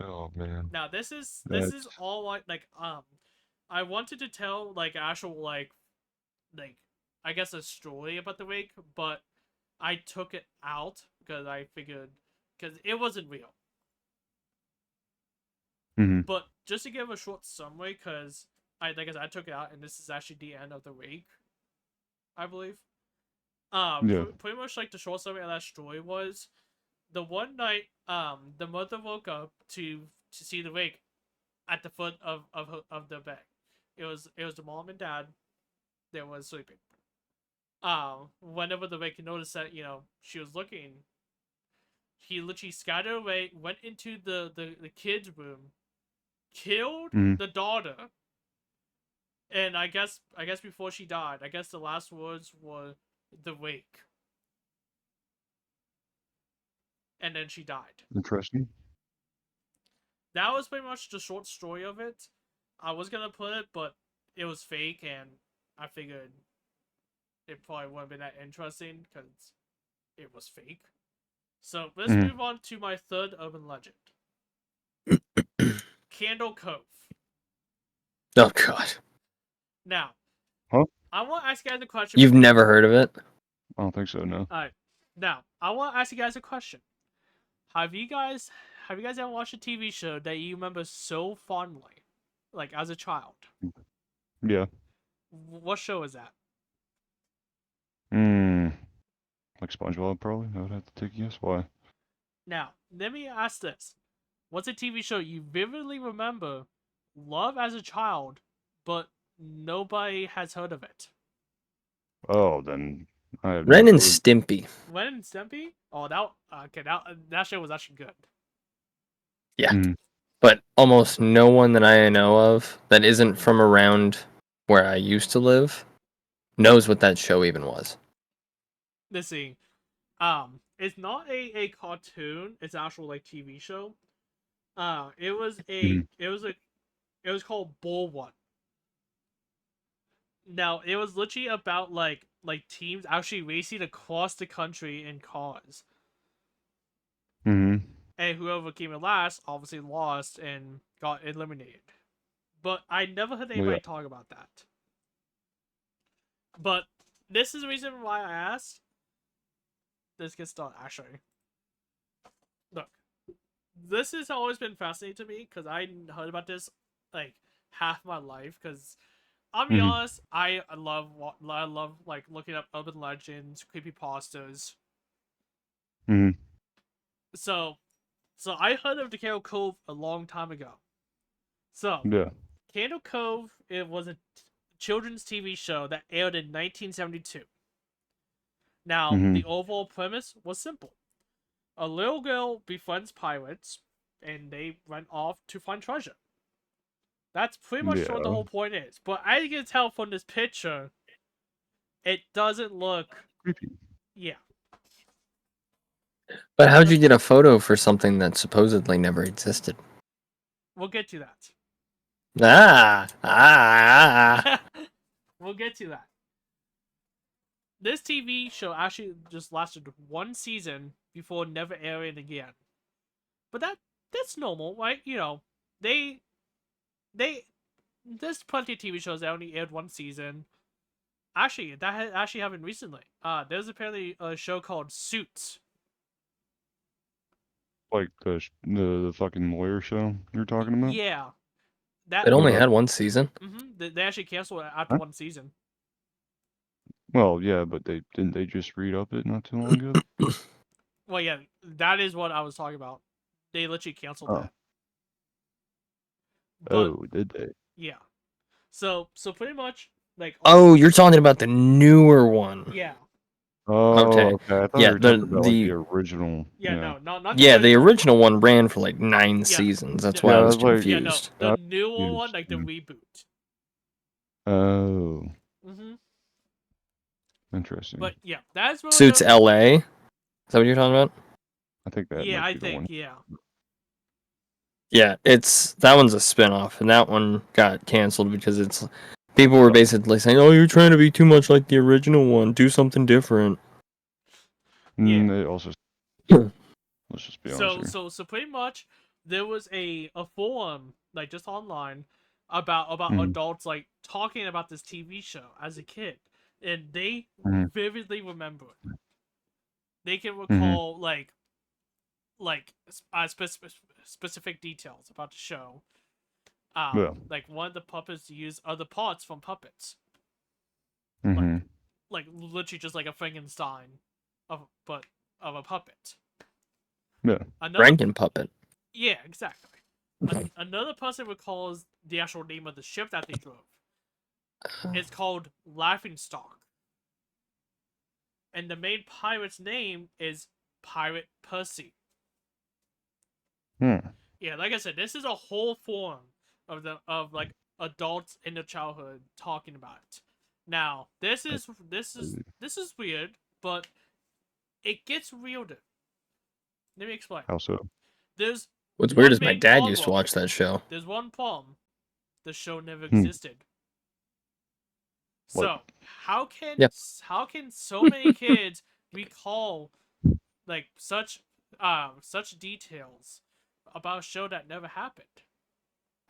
Speaker 3: Oh man,
Speaker 2: Now this is
Speaker 3: that's
Speaker 2: all like. I wanted to tell like actual like I guess a story about the wake, but I took it out because I figured because it wasn't real.
Speaker 3: hmm
Speaker 2: But just to give a short summary, because I took it out, and this is actually the end of the week, I believe.
Speaker 3: yeah.
Speaker 2: Pretty much like the short summary of that story was the one night, the mother woke up to see the wake at the foot of the bed. It was the mom and dad that was sleeping. Whenever the wake noticed that she was looking, he literally scattered away, went into the kids' room, killed
Speaker 3: hmm
Speaker 2: the daughter. And I guess before she died, I guess the last words were the wake. And then she died.
Speaker 3: Interesting.
Speaker 2: That was pretty much the short story of it. I was gonna put it, but it was fake, and I figured it probably wouldn't be that interesting because it was fake. So let's
Speaker 3: hmm
Speaker 2: move on to my third urban legend, Candle Cove.
Speaker 1: Oh God,
Speaker 2: Now,
Speaker 3: Huh?
Speaker 2: I want to ask you guys a question.
Speaker 1: you've never heard of it?
Speaker 3: I don't think so. No.
Speaker 2: Alright. Now, I want to ask you guys a question. Have you guys have you guys ever watched a TV show that you remember so fondly, like as a child?
Speaker 3: Yeah.
Speaker 2: What show is that?
Speaker 3: Mm. Like SpongeBob, probably. I would have to take a guess. Why?
Speaker 2: Now, let me ask this: what's a TV show you vividly remember, love as a child, but nobody has heard of it?
Speaker 3: Oh, then I have no
Speaker 1: Ren and
Speaker 3: clue.
Speaker 1: Stimpy.
Speaker 2: Ren and Stimpy? Oh, that okay. That show was actually good.
Speaker 1: Yeah,
Speaker 3: hmm
Speaker 1: but almost no one that I know of that isn't from around where I used to live knows what that show even was.
Speaker 2: Let's see. It's not a cartoon. It's an actual like TV show. It was
Speaker 3: hmm
Speaker 2: a it was a it was called Bull One. Now it was literally about like teams actually racing across the country in cars,
Speaker 3: hmm
Speaker 2: and whoever came in last obviously lost and got eliminated. But I never heard
Speaker 3: Well, yeah.
Speaker 2: anybody talk about that. But this is the reason why I asked. This gets done actually. Look, this has always been fascinating to me because I heard about this like half my life. Because I'll be
Speaker 3: hmm
Speaker 2: honest, I love like looking up urban legends, creepypastas.
Speaker 3: hmm
Speaker 2: So so I heard of the Candle Cove a long time ago. So
Speaker 3: Yeah.
Speaker 2: Candle Cove, it was a children's TV show that aired in 1972. Now
Speaker 3: hmm
Speaker 2: the overall premise was simple: a little girl befriends pirates, and they went off to find treasure. That's pretty much what the
Speaker 3: Yeah.
Speaker 2: whole point is. But as you can tell from this picture, it doesn't look.
Speaker 3: Creepy.
Speaker 2: Yeah,
Speaker 1: But how'd you get a photo for something that supposedly never existed?
Speaker 2: we'll get to that.
Speaker 1: Ah.
Speaker 2: We'll get to that. This TV show actually just lasted one season before never airing again. But that's normal, right? They there's plenty of TV shows that only aired one season. Actually, that actually happened recently. There's apparently a show called Suits.
Speaker 3: Like the fucking lawyer show you're talking about?
Speaker 2: Yeah, that.
Speaker 1: It only
Speaker 3: Okay.
Speaker 1: had one season.
Speaker 2: They actually canceled it after
Speaker 3: Huh?
Speaker 2: one season.
Speaker 3: Well, yeah, but they just read up it not too long ago?
Speaker 2: Well, yeah, that is what I was talking about. They literally canceled
Speaker 3: Oh.
Speaker 2: that. But
Speaker 3: Oh, did they?
Speaker 2: yeah, so pretty much like
Speaker 1: Oh, you're talking about the newer one.
Speaker 2: yeah.
Speaker 3: Oh,
Speaker 1: Okay.
Speaker 3: okay. I thought
Speaker 1: Yeah,
Speaker 3: you were talking about like the original.
Speaker 2: Yeah, no, not
Speaker 1: yeah, the
Speaker 2: original.
Speaker 1: original one ran for like 9
Speaker 2: Yeah,
Speaker 1: seasons. That's
Speaker 2: the-
Speaker 1: why
Speaker 3: Yeah,
Speaker 1: I
Speaker 3: I
Speaker 1: was
Speaker 3: was like-
Speaker 2: Yeah, no,
Speaker 1: confused.
Speaker 2: the newer one, like the
Speaker 3: yeah.
Speaker 2: reboot.
Speaker 3: Oh,
Speaker 2: Mm-hmm.
Speaker 3: interesting.
Speaker 2: But yeah, that's really
Speaker 1: Suits LA. Is that what you're talking about?
Speaker 3: I think that
Speaker 2: Yeah,
Speaker 3: might
Speaker 2: I
Speaker 3: be the
Speaker 2: think
Speaker 3: one.
Speaker 2: yeah.
Speaker 1: Yeah, that one's a spin-off, and that one got canceled because people were basically saying, "Oh, you're trying to be too much like the original one. Do something different."
Speaker 2: Yeah.
Speaker 3: It also. Let's just be honest here.
Speaker 2: So pretty much there was a forum like just online about
Speaker 3: Mhm.
Speaker 2: adults like talking about this TV show as a kid, and they
Speaker 3: Mhm.
Speaker 2: vividly remember it. They can
Speaker 3: Mm-hmm.
Speaker 2: recall specific details about the show.
Speaker 3: Yeah.
Speaker 2: Like one of the puppets used other parts from puppets,
Speaker 3: Mm-hmm.
Speaker 2: like literally just like a Frankenstein of a puppet.
Speaker 3: Yeah.
Speaker 2: Another
Speaker 1: Franken puppet.
Speaker 2: Yeah, exactly. Another person recalls the actual name of the ship that they drove. It's called Laughing Stock. And the main pirate's name is Pirate Percy.
Speaker 3: Hmm.
Speaker 2: Yeah, like I said, this is a whole forum of like adults in their childhood talking about it. Now, this is weird, but it gets weirder. Let me explain.
Speaker 3: How so?
Speaker 2: There's
Speaker 1: What's
Speaker 2: one
Speaker 1: weird is my
Speaker 2: main
Speaker 1: dad used to
Speaker 2: problem.
Speaker 1: watch that show.
Speaker 2: There's one problem. The show never
Speaker 3: Hmm.
Speaker 2: existed.
Speaker 3: What?
Speaker 2: So how can
Speaker 1: Yep.
Speaker 2: so many kids recall like such details about a show that never happened?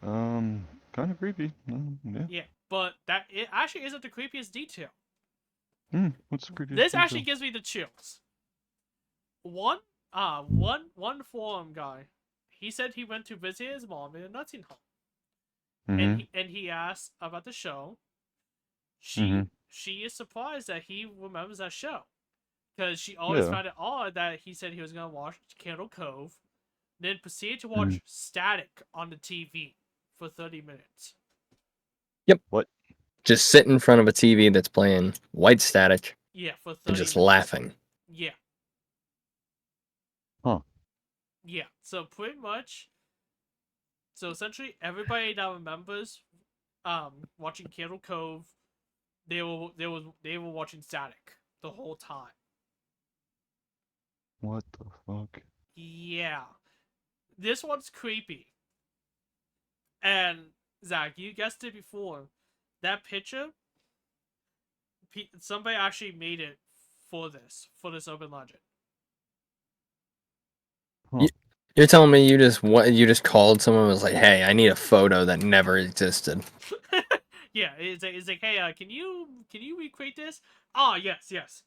Speaker 3: Kind of creepy. Yeah.
Speaker 2: Yeah, but that it actually isn't the creepiest detail.
Speaker 3: What's the creepiest
Speaker 2: This
Speaker 3: detail?
Speaker 2: actually gives me the chills. One forum guy, he said he went to visit his mom in a nursing home,
Speaker 3: Mm-hmm.
Speaker 2: and he asked about the show.
Speaker 3: Mhm.
Speaker 2: She is surprised that he remembers that show, because she always found it odd that he said he was gonna watch Candle Cove, then proceeded to watch Static on the TV for 30 minutes.
Speaker 1: Yep.
Speaker 3: What?
Speaker 1: Just sit in front of a TV that's playing White Static
Speaker 2: Yeah, for 30
Speaker 1: and just
Speaker 2: minutes.
Speaker 1: laughing.
Speaker 2: Yeah.
Speaker 3: Huh.
Speaker 2: Yeah. So pretty much, so essentially everybody that remembers watching Candle Cove, they were watching Static the whole time.
Speaker 3: What the fuck?
Speaker 2: Yeah. This one's creepy. And Zach, you guessed it before. That picture, somebody actually made it for this open legend.
Speaker 3: Huh.
Speaker 1: You're telling me you just called someone and was like, "Hey, I need a photo that never existed."
Speaker 2: Yeah, it's like, hey, can you recreate this? Oh, yes.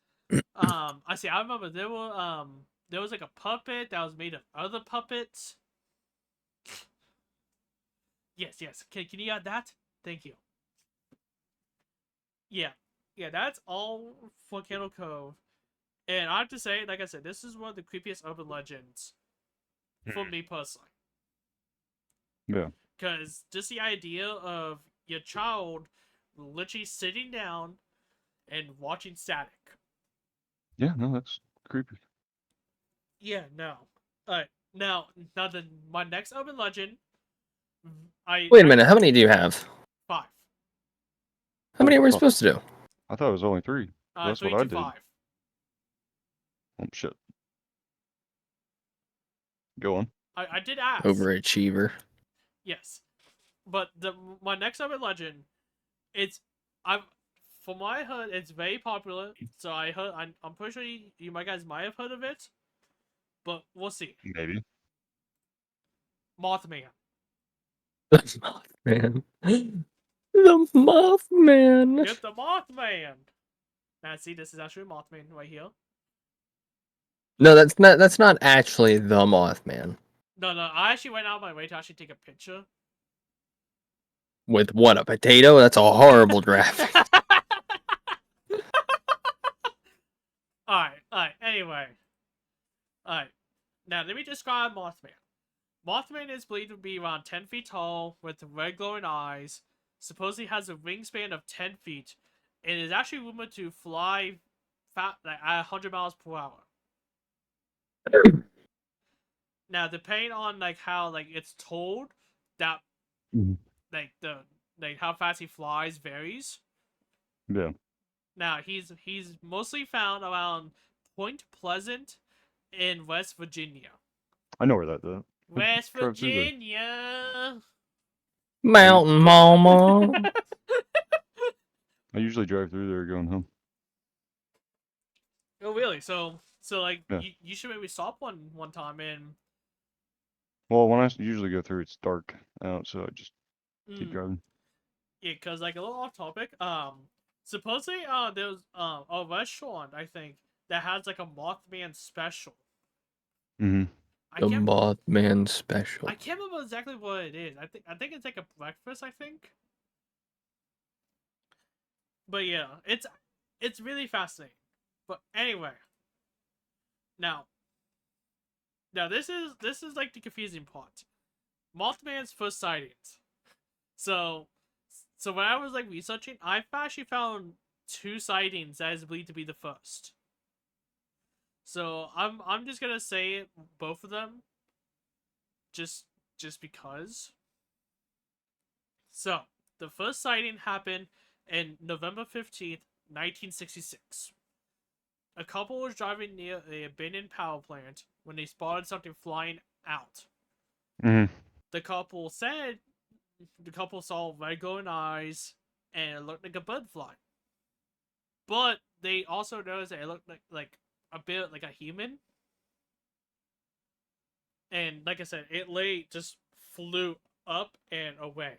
Speaker 2: I see. I remember there was like a puppet that was made of other puppets. Yes. Can you add that? Thank you. Yeah, that's all for Candle Cove. And I have to say, like I said, this is one of the creepiest urban legends for me personally.
Speaker 3: Yeah.
Speaker 2: Because just the idea of your child literally sitting down and watching Static.
Speaker 3: Yeah. No, that's creepy.
Speaker 2: Yeah, no. Alright, now my next urban legend.
Speaker 1: Wait a minute, how many do you have?
Speaker 2: 5.
Speaker 1: How many were we
Speaker 3: fuck.
Speaker 1: supposed to do?
Speaker 3: I thought it was only 3. That's
Speaker 2: 3
Speaker 3: what I
Speaker 2: to
Speaker 3: did.
Speaker 2: 5.
Speaker 3: Oh shit. Go on.
Speaker 2: I did ask.
Speaker 1: Overachiever.
Speaker 2: Yes, but my next urban legend, from what I heard, it's very popular. So I'm pretty sure you guys might have heard of it, but we'll see.
Speaker 3: Maybe.
Speaker 1: The
Speaker 2: Mothman.
Speaker 1: Mothman. The Mothman.
Speaker 2: Get the Mothman. Now see, this is actually Mothman right here.
Speaker 1: No, that's not actually the Mothman.
Speaker 2: No, I actually went out of my way to actually take a picture.
Speaker 1: With what, a potato? That's a horrible graphic.
Speaker 2: Alright, anyway. Alright. Now, let me describe Mothman. Mothman is believed to be around 10 feet tall, with red glowing eyes, supposedly has a wingspan of 10 feet, and is actually rumored to fly like at 100 miles per hour. Now, depending on like how like it's told, that
Speaker 3: Mhm.
Speaker 2: like the like how fast he flies varies.
Speaker 3: Yeah,
Speaker 2: Now he's mostly found around Point Pleasant in West Virginia.
Speaker 3: I know where that. I
Speaker 2: West
Speaker 3: drive through there.
Speaker 2: Virginia.
Speaker 1: Mountain Mama.
Speaker 3: I usually drive through there going home.
Speaker 2: Oh really? So like
Speaker 3: Yeah.
Speaker 2: you should maybe stop one time and
Speaker 3: Well, when I usually go through, it's dark out, so I just keep
Speaker 2: mm,
Speaker 3: driving.
Speaker 2: yeah, cause like a little off topic. Supposedly there's a restaurant I think that has like a Mothman special.
Speaker 3: Mm-hmm.
Speaker 2: I
Speaker 1: The
Speaker 2: can't
Speaker 1: Mothman special.
Speaker 2: I can't remember exactly what it is. I think it's like a breakfast. I think. But yeah, it's really fascinating. But anyway, now this is like the confusing part. Mothman's first sightings. So when I was like researching, I've actually found two sightings that is believed to be the first. So I'm just gonna say both of them, just because. So the first sighting happened in November 15th, 1966. A couple was driving near a abandoned power plant when they spotted something flying out.
Speaker 3: Mm-hmm.
Speaker 2: The couple said the couple saw red glowing eyes and it looked like a bird flying. But they also noticed that it looked like a bit like a human. And like I said, it lay just flew up and away.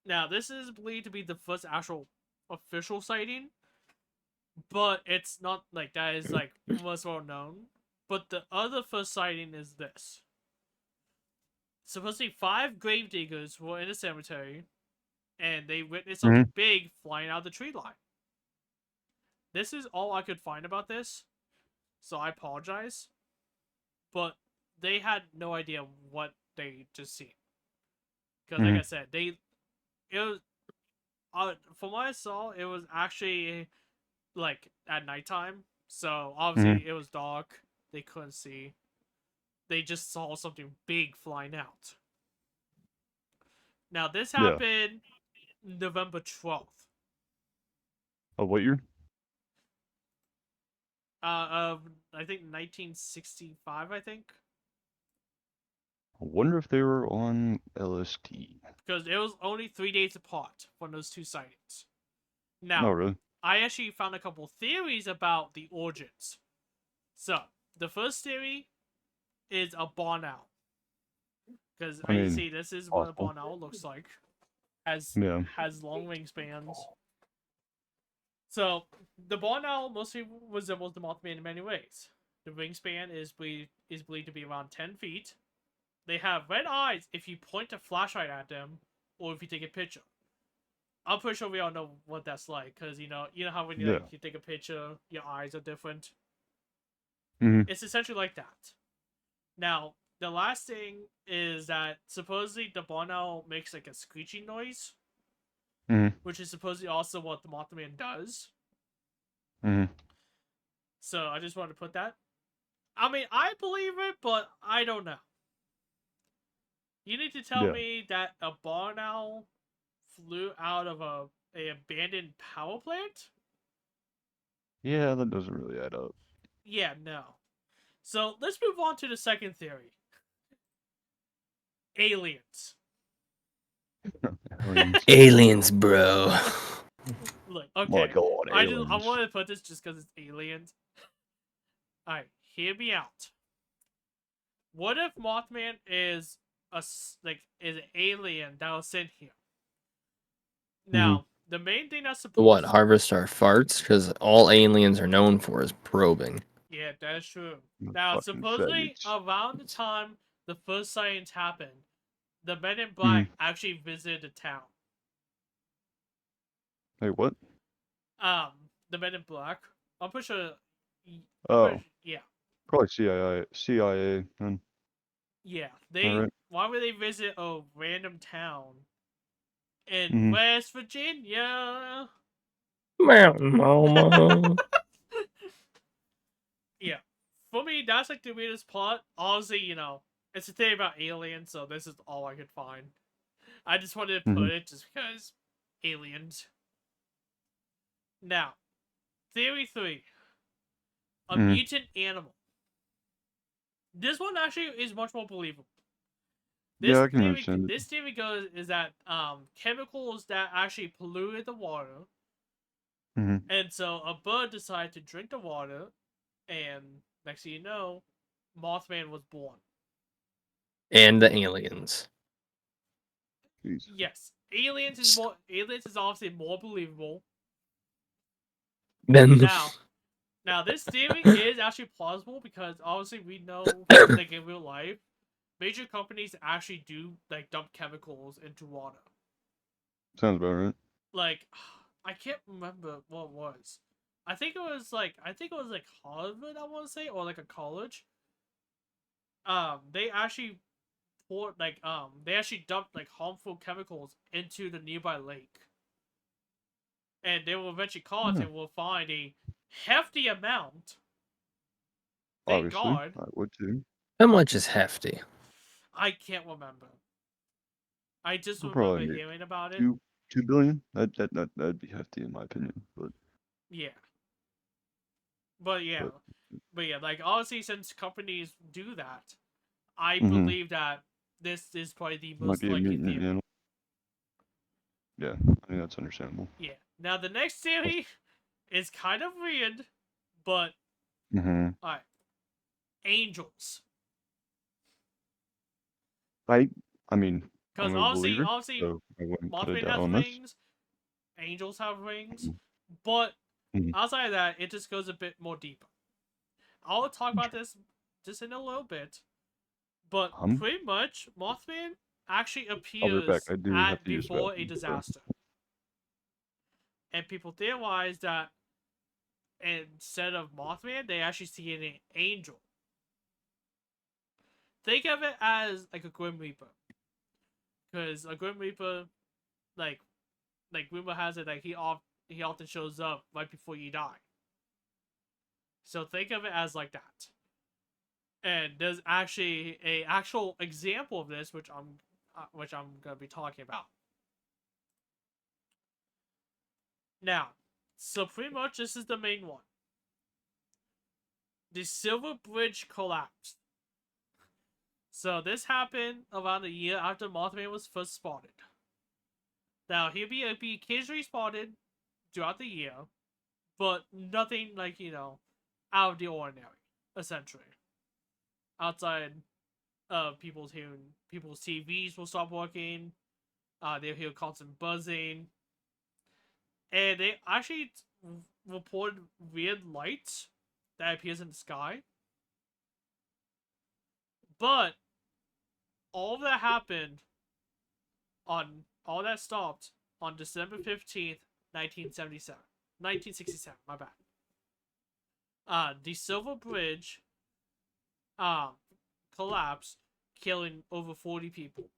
Speaker 2: Now this is believed to be the first actual official sighting, but it's not like that is like most well known. But the other first sighting is this. Supposedly 5 gravediggers were in a cemetery and they witnessed
Speaker 3: Mm-hmm.
Speaker 2: something big flying out of the tree line. This is all I could find about this, so I apologize. But they had no idea what they just seen. Because like
Speaker 3: Mm-hmm.
Speaker 2: I said, it was from what I saw, it was actually like at nighttime. So
Speaker 3: Mm-hmm.
Speaker 2: obviously it was dark. They couldn't see. They just saw something big flying out. Now this
Speaker 3: Yeah.
Speaker 2: happened November 12th.
Speaker 3: Oh, what year?
Speaker 2: Of I think 1965. I think
Speaker 3: I wonder if they were on LSD.
Speaker 2: because it was only 3 days apart from those two sightings.
Speaker 3: Oh,
Speaker 2: Now,
Speaker 3: really?
Speaker 2: I actually found a couple theories about the origins. So the first theory is a barn owl, because
Speaker 3: I
Speaker 2: as you
Speaker 3: mean,
Speaker 2: see, this is what a
Speaker 3: possible.
Speaker 2: barn owl looks like. Has
Speaker 3: Yeah.
Speaker 2: long wingspans. So the barn owl mostly resembles the Mothman in many ways. The wingspan is believed to be around 10 feet. They have red eyes if you point a flashlight at them or if you take a picture. I'm pretty sure we all know what that's like, because you know how when
Speaker 3: Yeah.
Speaker 2: you take a picture, your eyes are different.
Speaker 3: Mm-hmm.
Speaker 2: It's essentially like that. Now, the last thing is that supposedly the barn owl makes like a screeching noise,
Speaker 3: Mm-hmm.
Speaker 2: which is supposedly also what the Mothman does.
Speaker 3: Mm-hmm.
Speaker 2: So I just wanted to put that. I mean, I believe it, but I don't know. You need to tell
Speaker 3: Yeah.
Speaker 2: me that a barn owl flew out of a abandoned power plant?
Speaker 3: Yeah, that doesn't really add up.
Speaker 2: Yeah, no. So let's move on to the second theory. Aliens.
Speaker 3: Aliens.
Speaker 1: Aliens, bro.
Speaker 2: Look,
Speaker 3: My
Speaker 2: okay.
Speaker 3: God,
Speaker 2: I
Speaker 3: aliens.
Speaker 2: wanted to put this just because it's aliens. Alright, hear me out. What if Mothman is is an alien that was sent here?
Speaker 3: Mm-hmm.
Speaker 2: Now, the main thing that's
Speaker 1: The what?
Speaker 2: supposed
Speaker 1: Harvest our farts? Because all aliens are known for is probing.
Speaker 2: yeah, that's true.
Speaker 3: The
Speaker 2: Now,
Speaker 3: fucking
Speaker 2: supposedly
Speaker 3: faggots.
Speaker 2: around the time the first sightings happened, the Men in Black
Speaker 3: Mm-hmm.
Speaker 2: actually visited the town.
Speaker 3: Hey, what?
Speaker 2: The Men in Black. I'm pretty sure.
Speaker 3: Oh,
Speaker 2: Yeah,
Speaker 3: probably CIA. CIA. Then.
Speaker 2: yeah.
Speaker 3: All
Speaker 2: They
Speaker 3: right.
Speaker 2: why would they visit a random town in
Speaker 3: Mm-hmm.
Speaker 2: West Virginia?
Speaker 1: Mountain Mama.
Speaker 2: Yeah. For me, that's like the weirdest plot. Honestly, it's a thing about aliens, so this is all I could find. I just wanted to put it just because aliens. Now, theory 3. A mutant animal. This one actually is much more believable.
Speaker 3: Yeah, I can understand it.
Speaker 2: This theory goes is that chemicals that actually polluted the water, and so a bird decided to drink the water, and next thing you know, Mothman was born.
Speaker 1: And the aliens.
Speaker 3: Jeez.
Speaker 2: Yes, aliens is obviously more believable.
Speaker 1: Then
Speaker 2: Now this theory is actually plausible because obviously we know, like in real life, major companies actually do like dump chemicals into water.
Speaker 3: Sounds about right.
Speaker 2: Like, I can't remember what it was. I think it was like Harvard, I want to say, or like a college. They actually they actually dumped like harmful chemicals into the nearby lake, and they will eventually caught and will find a hefty amount. Thank
Speaker 3: Obviously,
Speaker 2: God.
Speaker 3: I would too.
Speaker 1: how much is hefty?
Speaker 2: I can't remember. I just
Speaker 3: We're
Speaker 2: remember
Speaker 3: probably
Speaker 2: hearing about it.
Speaker 3: 2 billion. That'd be hefty in my opinion. But
Speaker 2: Yeah. But yeah. Like obviously since companies do that, I believe that this is probably the
Speaker 3: might
Speaker 2: most
Speaker 3: be a
Speaker 2: likely
Speaker 3: mutant
Speaker 2: theory.
Speaker 3: animal. Yeah, I think that's understandable.
Speaker 2: Yeah. Now the next theory is kind of weird, but alright. Angels.
Speaker 3: I mean,
Speaker 2: Because
Speaker 3: I'm a believer,
Speaker 2: obviously
Speaker 3: so I wouldn't put it
Speaker 2: Mothman
Speaker 3: down
Speaker 2: has
Speaker 3: on this.
Speaker 2: wings, angels have wings, but outside of that, it just goes a bit more deeper. I'll talk about this just in a little bit, but pretty much Mothman actually
Speaker 3: I'll be back.
Speaker 2: appears
Speaker 3: I do have to use the
Speaker 2: before a
Speaker 3: bathroom.
Speaker 2: disaster. And people theorize that instead of Mothman, they actually see an angel. Think of it as like a Grim Reaper. Because a Grim Reaper, like rumor has it that he often shows up right before you die. So think of it as like that. And there's actually a actual example of this, which I'm gonna be talking about. Now, so pretty much this is the main one. The Silver Bridge collapsed. So this happened around a year after Mothman was first spotted. Now he'll be occasionally spotted throughout the year, but nothing like out of the ordinary. Essentially, outside of people's TVs will stop working. They'll hear constant buzzing, and they actually reported weird lights that appears in the sky. But all that stopped on December 15th, 1967, my bad. The Silver Bridge collapsed, killing over 40 people.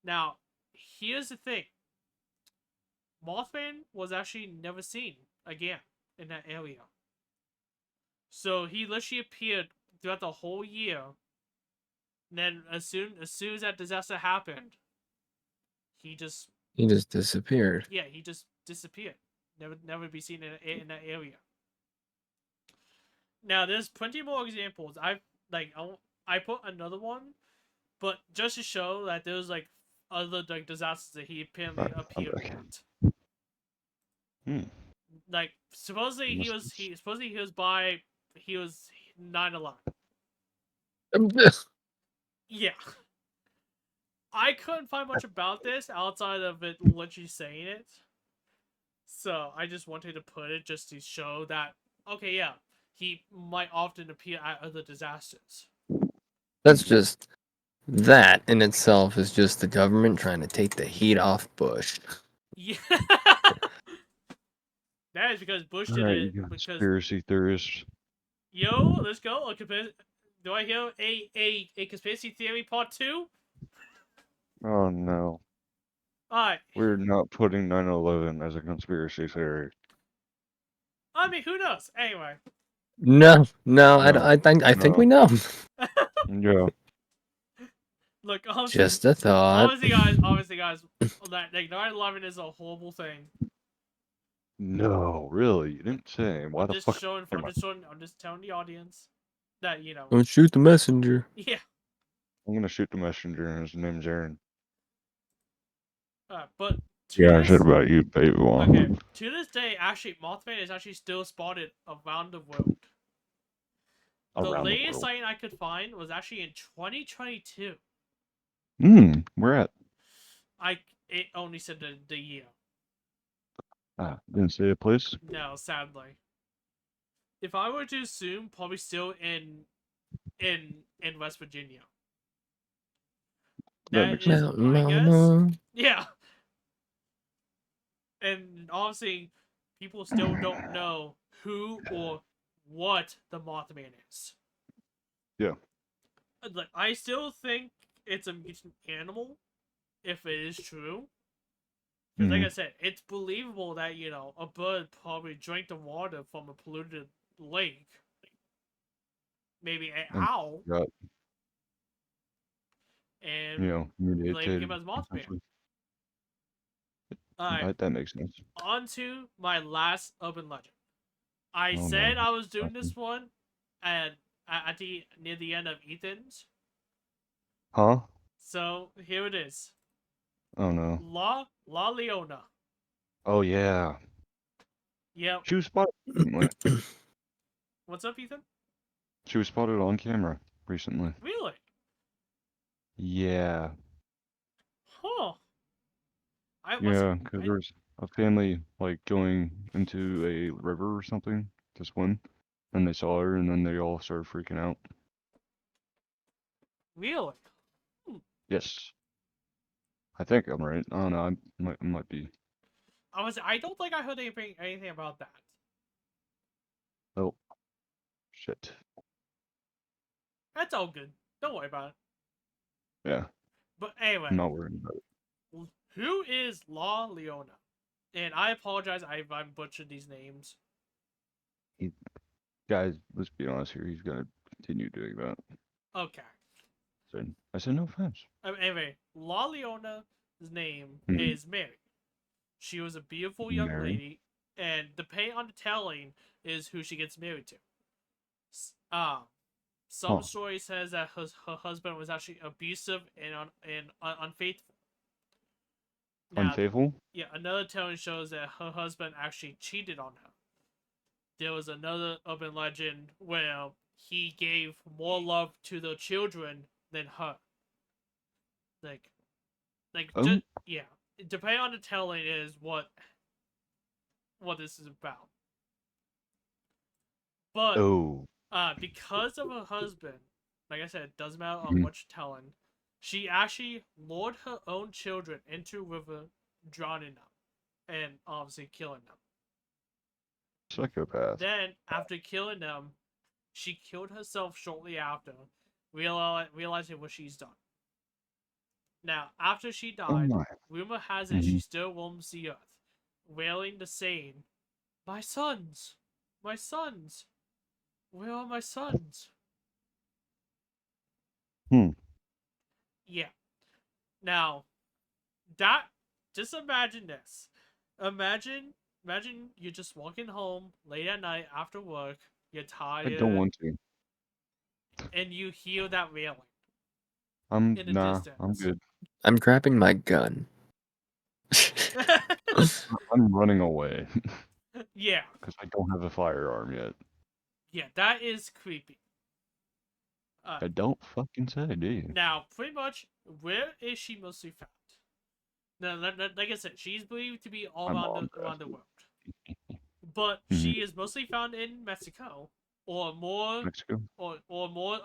Speaker 2: Now, here's the thing. Mothman was actually never seen again in that area. So he literally appeared throughout the whole year. And then as soon as that disaster happened, he just
Speaker 1: disappeared.
Speaker 2: Yeah, he just disappeared. Never be seen in that area. Now there's plenty more examples. I put another one, but just to show that there's like other like disasters that he apparently appeared at. Like supposedly he was 9/11. Yeah. I couldn't find much about this outside of it literally saying it. So I just wanted to put it just to show that, okay, yeah, he might often appear at other disasters.
Speaker 1: That in itself is just the government trying to take the heat off Bush.
Speaker 2: Yeah. That is because Bush
Speaker 3: All
Speaker 2: did
Speaker 3: right,
Speaker 2: it.
Speaker 3: you conspiracy theorists.
Speaker 2: Yo, let's go. Do I hear a conspiracy theory part 2?
Speaker 3: Oh no.
Speaker 2: Alright.
Speaker 3: We're not putting 9/11 as a conspiracy theory.
Speaker 2: I mean, who knows? Anyway.
Speaker 1: No,
Speaker 3: No,
Speaker 1: I think we
Speaker 3: no.
Speaker 1: know.
Speaker 3: Yeah.
Speaker 2: Look, obviously,
Speaker 1: Just a thought.
Speaker 2: obviously, guys, that like 9/11 is a horrible thing.
Speaker 3: No, really, you didn't say. Why the fuck? Never mind.
Speaker 2: I'm just telling the audience that
Speaker 1: Don't shoot the messenger.
Speaker 2: Yeah.
Speaker 3: I'm gonna shoot the messenger, and his name's Aaron.
Speaker 2: But to
Speaker 3: Yeah, I
Speaker 2: this,
Speaker 3: said about you, baby.
Speaker 2: okay, to this day, actually, Mothman is actually still spotted around the world. The
Speaker 3: Around the
Speaker 2: latest
Speaker 3: world.
Speaker 2: sighting I could find was actually in 2022.
Speaker 3: Where at?
Speaker 2: It only said the year.
Speaker 3: Didn't say a place.
Speaker 2: No, sadly. If I were to assume, probably still in West Virginia.
Speaker 3: That
Speaker 2: That
Speaker 3: makes
Speaker 2: is
Speaker 3: sense.
Speaker 2: my guess.
Speaker 1: Mama.
Speaker 2: Yeah. And obviously, people still don't know who or what the Mothman is.
Speaker 3: Yeah.
Speaker 2: Like, I still think it's a mutant animal, if it is true. Because, like I said, it's believable that, a bird probably drank the water from a polluted lake. Maybe an owl.
Speaker 3: Got,
Speaker 2: And blaming him
Speaker 3: mutated.
Speaker 2: as Mothman.
Speaker 3: That makes sense.
Speaker 2: On to my last urban legend. I
Speaker 3: Oh,
Speaker 2: said
Speaker 3: no.
Speaker 2: I was doing this one near the end of Ethan's.
Speaker 3: Huh?
Speaker 2: So here it is.
Speaker 3: Oh no.
Speaker 2: La Leona.
Speaker 3: Oh yeah.
Speaker 2: Yep.
Speaker 3: She was spotted recently.
Speaker 2: What's up, Ethan?
Speaker 3: She was spotted on camera recently.
Speaker 2: Really?
Speaker 3: Yeah.
Speaker 2: Huh.
Speaker 3: Yeah, because there was a family like going into a river or something to swim, and they saw her, and then they all started freaking out.
Speaker 2: Really?
Speaker 3: Yes. I think I'm right. I don't know. I might be.
Speaker 2: I don't think I heard anything about that.
Speaker 3: Oh, shit.
Speaker 2: That's all good. Don't worry about it.
Speaker 3: Yeah.
Speaker 2: But anyway.
Speaker 3: I'm not worried about it.
Speaker 2: Who is La Leona? And I apologize if I butchered these names.
Speaker 3: Guys, let's be honest here. He's gonna continue doing that.
Speaker 2: Okay.
Speaker 3: So I said no offense.
Speaker 2: Anyway, La Leona's name is Mary. She was a beautiful young lady, and the pay on the telling is who she gets married to. Some story says that her husband was actually abusive and unfaithful. Now,
Speaker 3: Unfaithful?
Speaker 2: Yeah, another telling shows that her husband actually cheated on her. There was another urban legend where he gave more love to the children than her. Yeah. Depending on the telling is what this is about. But because of her husband, like I said, it doesn't matter on which telling, she actually lured her own children into a river, drowning them, and obviously killing them.
Speaker 3: Psychopath.
Speaker 2: Then, after killing them, she killed herself shortly after, realizing what she's done. Now, after she died, rumor has it she still roams the earth, wailing the saying, "My sons! My sons! Where are my sons?" Yeah. Now, just imagine this. Imagine you're just walking home late at night after work, you're tired.
Speaker 3: I don't want to.
Speaker 2: And you hear that wailing.
Speaker 3: I'm
Speaker 2: in the distance.
Speaker 3: I'm good.
Speaker 1: I'm grabbing my gun.
Speaker 3: I'm running away.
Speaker 2: Yeah.
Speaker 3: Because I don't have a firearm yet.
Speaker 2: Yeah, that is creepy.
Speaker 3: I don't fucking say, do you?
Speaker 2: Now, pretty much, where is she mostly found? Now, like I said, she's believed to be all around the world. But she is mostly found in Mexico, or more,
Speaker 3: Mexico?
Speaker 2: or more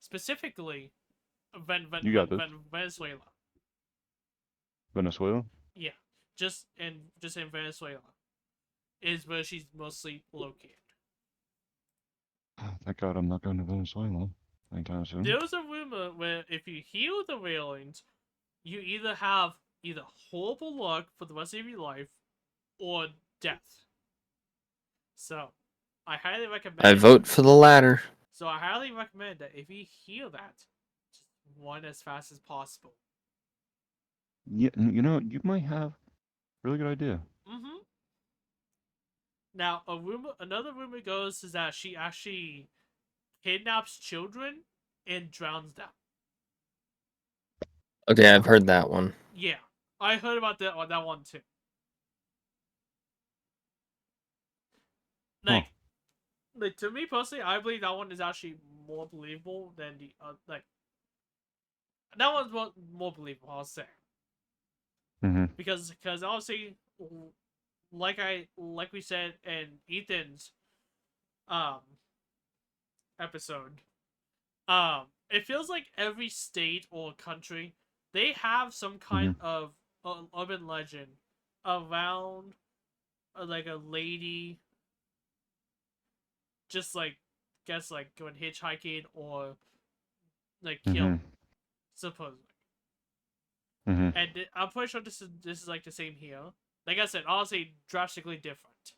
Speaker 2: specifically Venezuela.
Speaker 3: Venezuela?
Speaker 2: Yeah, just in Venezuela is where she's mostly located.
Speaker 3: Thank God I'm not going to Venezuela anytime soon.
Speaker 2: There was a rumor where if you hear the wailings, you either have either horrible luck for the rest of your life or death. So, I highly recommend.
Speaker 1: I vote for the latter.
Speaker 2: So I highly recommend that if you hear that, just run as fast as possible.
Speaker 3: Yeah, you might have a really good idea.
Speaker 2: Mm-hmm. Now, another rumor goes is that she actually kidnaps children and drowns them.
Speaker 1: Okay, I've heard that one.
Speaker 2: Yeah, I heard about that one too.
Speaker 3: Huh.
Speaker 2: Like to me personally, I believe that one is actually more believable than the that one's more believable. I'll say because obviously, like we said in Ethan's um episode, it feels like every state or country they have some kind of urban legend around like a lady just like guess like going hitchhiking or like killed supposedly. And I'm pretty sure this is like the same here. Like I said, honestly, drastically different.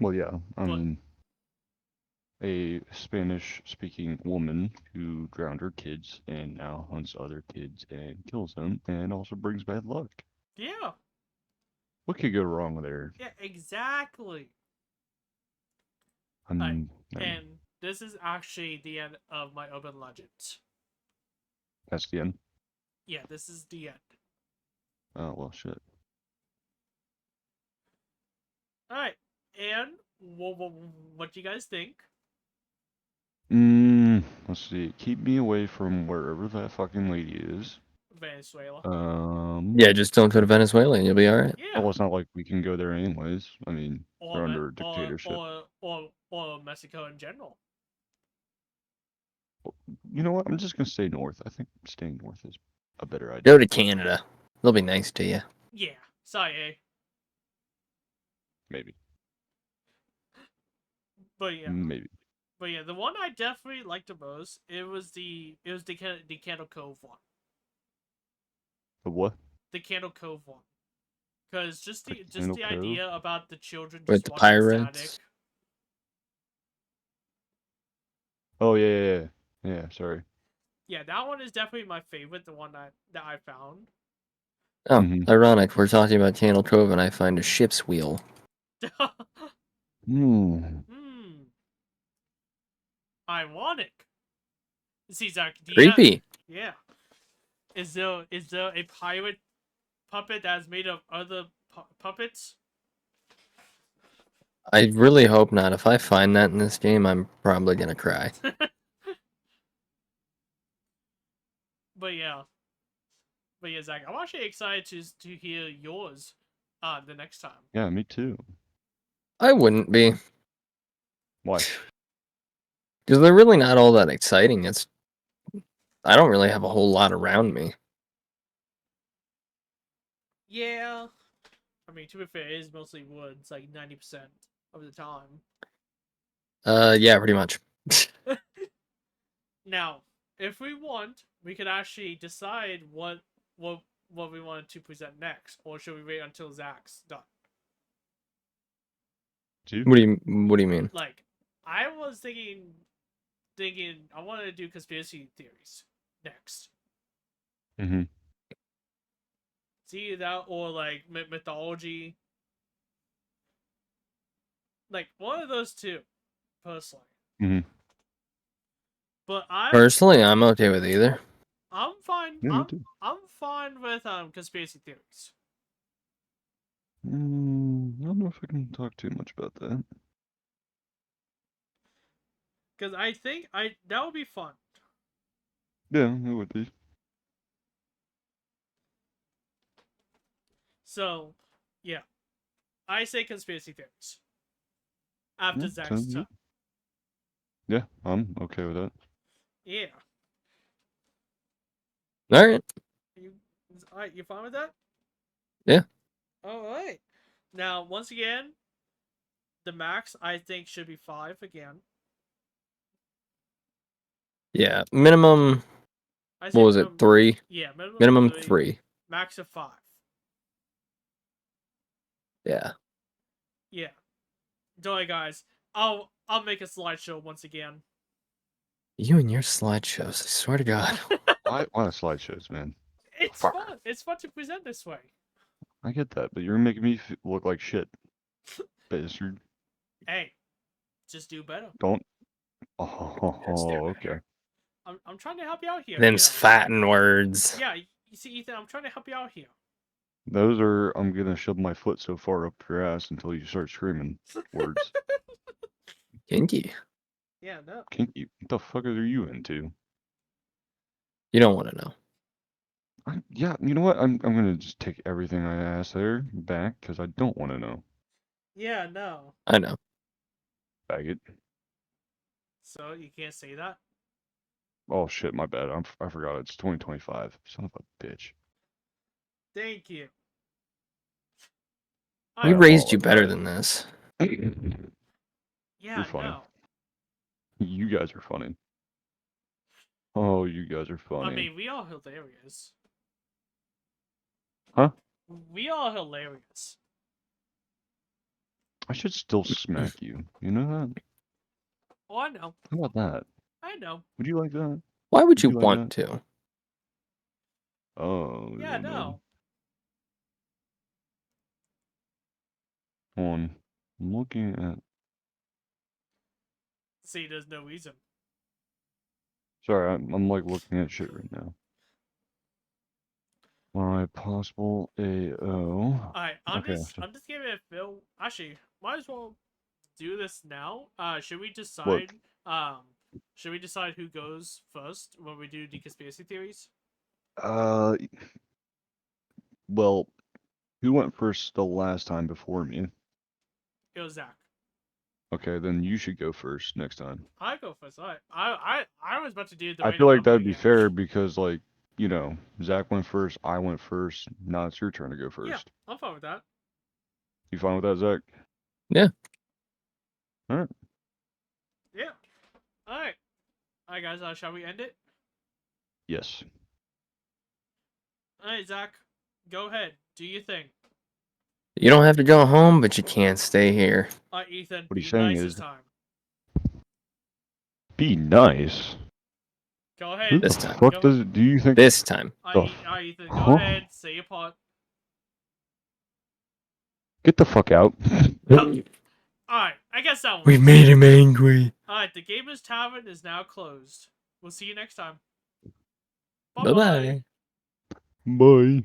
Speaker 3: Well, yeah, I
Speaker 2: But
Speaker 3: mean, a Spanish-speaking woman who drowned her kids and now hunts other kids and kills them and also brings bad luck.
Speaker 2: yeah,
Speaker 3: What could go wrong there?
Speaker 2: yeah, exactly.
Speaker 3: I mean,
Speaker 2: And this is actually the end of my urban legends.
Speaker 3: that's the end.
Speaker 2: Yeah, this is the end.
Speaker 3: Oh well, shit.
Speaker 2: All right, and what do you guys think?
Speaker 3: Let's see. Keep me away from wherever that fucking lady is.
Speaker 2: Venezuela.
Speaker 1: Yeah, just don't go to Venezuela and you'll be alright.
Speaker 2: Yeah.
Speaker 3: Well, it's not like we can go there anyways. I mean, they're
Speaker 2: Or,
Speaker 3: under a dictatorship.
Speaker 2: or Mexico in general.
Speaker 3: You know what? I'm just gonna stay north. I think staying north is a better idea.
Speaker 1: Go to Canada. They'll be nice to you.
Speaker 2: Yeah. Sorry, eh?
Speaker 3: Maybe.
Speaker 2: But yeah.
Speaker 3: Maybe.
Speaker 2: But yeah, the one I definitely liked the most, it was the Candle Cove one.
Speaker 3: The what?
Speaker 2: The Candle Cove one. Because just the
Speaker 3: Candle Cove?
Speaker 2: idea about the children
Speaker 1: With
Speaker 2: just
Speaker 1: the
Speaker 2: watching
Speaker 1: pirates.
Speaker 2: static.
Speaker 3: Oh yeah. Yeah, sorry.
Speaker 2: Yeah, that one is definitely my favorite, the one that I found.
Speaker 1: Oh, ironic. We're talking about Candle Cove and I find a ship's wheel.
Speaker 2: Ironic. See, Zach,
Speaker 1: Creepy.
Speaker 2: Yeah. Is there a pirate puppet that's made of other puppets?
Speaker 1: I really hope not. If I find that in this game, I'm probably gonna cry.
Speaker 2: But yeah, Zach, I'm actually excited to hear yours the next time.
Speaker 3: Yeah, me too.
Speaker 1: I wouldn't be.
Speaker 3: Why?
Speaker 1: Because they're really not all that exciting. I don't really have a whole lot around me.
Speaker 2: Yeah. I mean, to be fair, it is mostly wood. It's like 90% of the time.
Speaker 1: Yeah, pretty much.
Speaker 2: Now, if we want, we could actually decide what we wanted to present next, or should we wait until Zach's done?
Speaker 1: What do you mean?
Speaker 2: Like, I was thinking I wanted to do conspiracy theories next. See that, or like mythology, like one of those two, personally. But
Speaker 1: Personally, I'm okay with either.
Speaker 2: I'm fine.
Speaker 3: Yeah,
Speaker 2: I'm fine with conspiracy theories.
Speaker 3: I don't know if I can talk too much about that.
Speaker 2: Because I think that would be fun.
Speaker 3: Yeah, it would be.
Speaker 2: So, yeah, I say conspiracy theories after Zach's turn.
Speaker 3: Yeah, I'm okay with that.
Speaker 2: Yeah.
Speaker 1: All right.
Speaker 2: You fine with that?
Speaker 1: Yeah.
Speaker 2: All right. Now, once again, the max I think should be 5 again.
Speaker 1: Yeah, minimum.
Speaker 2: I say
Speaker 1: What was it?
Speaker 2: minimum,
Speaker 1: 3?
Speaker 2: yeah, minimum,
Speaker 1: Minimum
Speaker 2: 3,
Speaker 1: 3.
Speaker 2: max of 5.
Speaker 1: Yeah.
Speaker 2: Yeah. Don't worry, guys. I'll make a slideshow once again.
Speaker 1: You and your slideshows, I swear to God.
Speaker 3: Why slideshows, man?
Speaker 2: It's
Speaker 3: Fuck.
Speaker 2: fun. It's fun to present this way.
Speaker 3: I get that, but you're making me look like shit. Bastard.
Speaker 2: Hey, just do better.
Speaker 3: Don't.
Speaker 2: Just do
Speaker 3: Oh, okay.
Speaker 2: better. I'm trying to help you out here.
Speaker 1: Them's fatting words.
Speaker 2: Yeah, you see, Ethan, I'm trying to help you out here.
Speaker 3: Those are, I'm gonna shove my foot so far up your ass until you start screaming words.
Speaker 1: Kinky.
Speaker 2: Yeah, no.
Speaker 3: Kinky. What the fuck are you into?
Speaker 1: You don't want to know.
Speaker 3: Yeah, you know what? I'm gonna just take everything I asked there back because I don't want to know.
Speaker 2: Yeah, no.
Speaker 1: I know.
Speaker 3: Faggot.
Speaker 2: So you can't say that?
Speaker 3: Oh shit, my bad. I forgot. It's 2025. Son of a bitch.
Speaker 2: Thank you.
Speaker 1: We
Speaker 3: I
Speaker 1: raised you better
Speaker 3: apologize.
Speaker 1: than this.
Speaker 2: Yeah,
Speaker 3: You're funny.
Speaker 2: no.
Speaker 3: You guys are funny. Oh, you guys are funny.
Speaker 2: I mean, we are hilarious.
Speaker 3: Huh?
Speaker 2: We are hilarious.
Speaker 3: I should still smack you. You know that?
Speaker 2: Oh, I know.
Speaker 3: How about that?
Speaker 2: I know.
Speaker 3: Would you like that?
Speaker 1: Why would you
Speaker 3: like
Speaker 1: want
Speaker 3: that?
Speaker 1: to?
Speaker 3: Oh, you
Speaker 2: Yeah,
Speaker 3: don't know.
Speaker 2: no.
Speaker 3: Hold on. I'm looking at.
Speaker 2: See, there's no reason.
Speaker 3: Sorry, I'm like looking at shit right now. My possible AO.
Speaker 2: Alright,
Speaker 3: Okay.
Speaker 2: I'm just giving it a feel. Actually, might as well do this now. Should we
Speaker 3: What?
Speaker 2: decide who goes first when we do the conspiracy theories?
Speaker 3: Well, who went first the last time before me?
Speaker 2: It was Zach.
Speaker 3: Okay, then you should go first next time.
Speaker 2: I go first. Alright. I was about to do the
Speaker 3: I
Speaker 2: random
Speaker 3: feel like
Speaker 2: number
Speaker 3: that'd be
Speaker 2: again.
Speaker 3: fair because, like, you know, Zach went first, I went first. Now it's your turn to go first.
Speaker 2: Yeah, I'm fine with that.
Speaker 3: You fine with that, Zach?
Speaker 1: Yeah.
Speaker 3: Alright.
Speaker 2: Yeah. Alright. Alright, guys. Shall we end it?
Speaker 3: Yes.
Speaker 2: Alright, Zach. Go ahead. Do your thing.
Speaker 1: You don't have to go home, but you can't stay here.
Speaker 2: Alright, Ethan.
Speaker 3: What he's
Speaker 2: Be
Speaker 3: saying
Speaker 2: nice
Speaker 3: is-
Speaker 2: this time.
Speaker 3: Be nice.
Speaker 2: Go
Speaker 3: Who
Speaker 2: ahead.
Speaker 3: the
Speaker 1: This time.
Speaker 3: fuck do you think?
Speaker 1: This time.
Speaker 2: Alright, Ethan. Go
Speaker 3: Huh?
Speaker 2: ahead. Say your part.
Speaker 3: Get the fuck out.
Speaker 2: Alright, I guess that one.
Speaker 1: We made him angry.
Speaker 2: Alright, the Gamers Tavern is now closed. We'll see you next time.
Speaker 1: Bye-bye.
Speaker 3: Bye.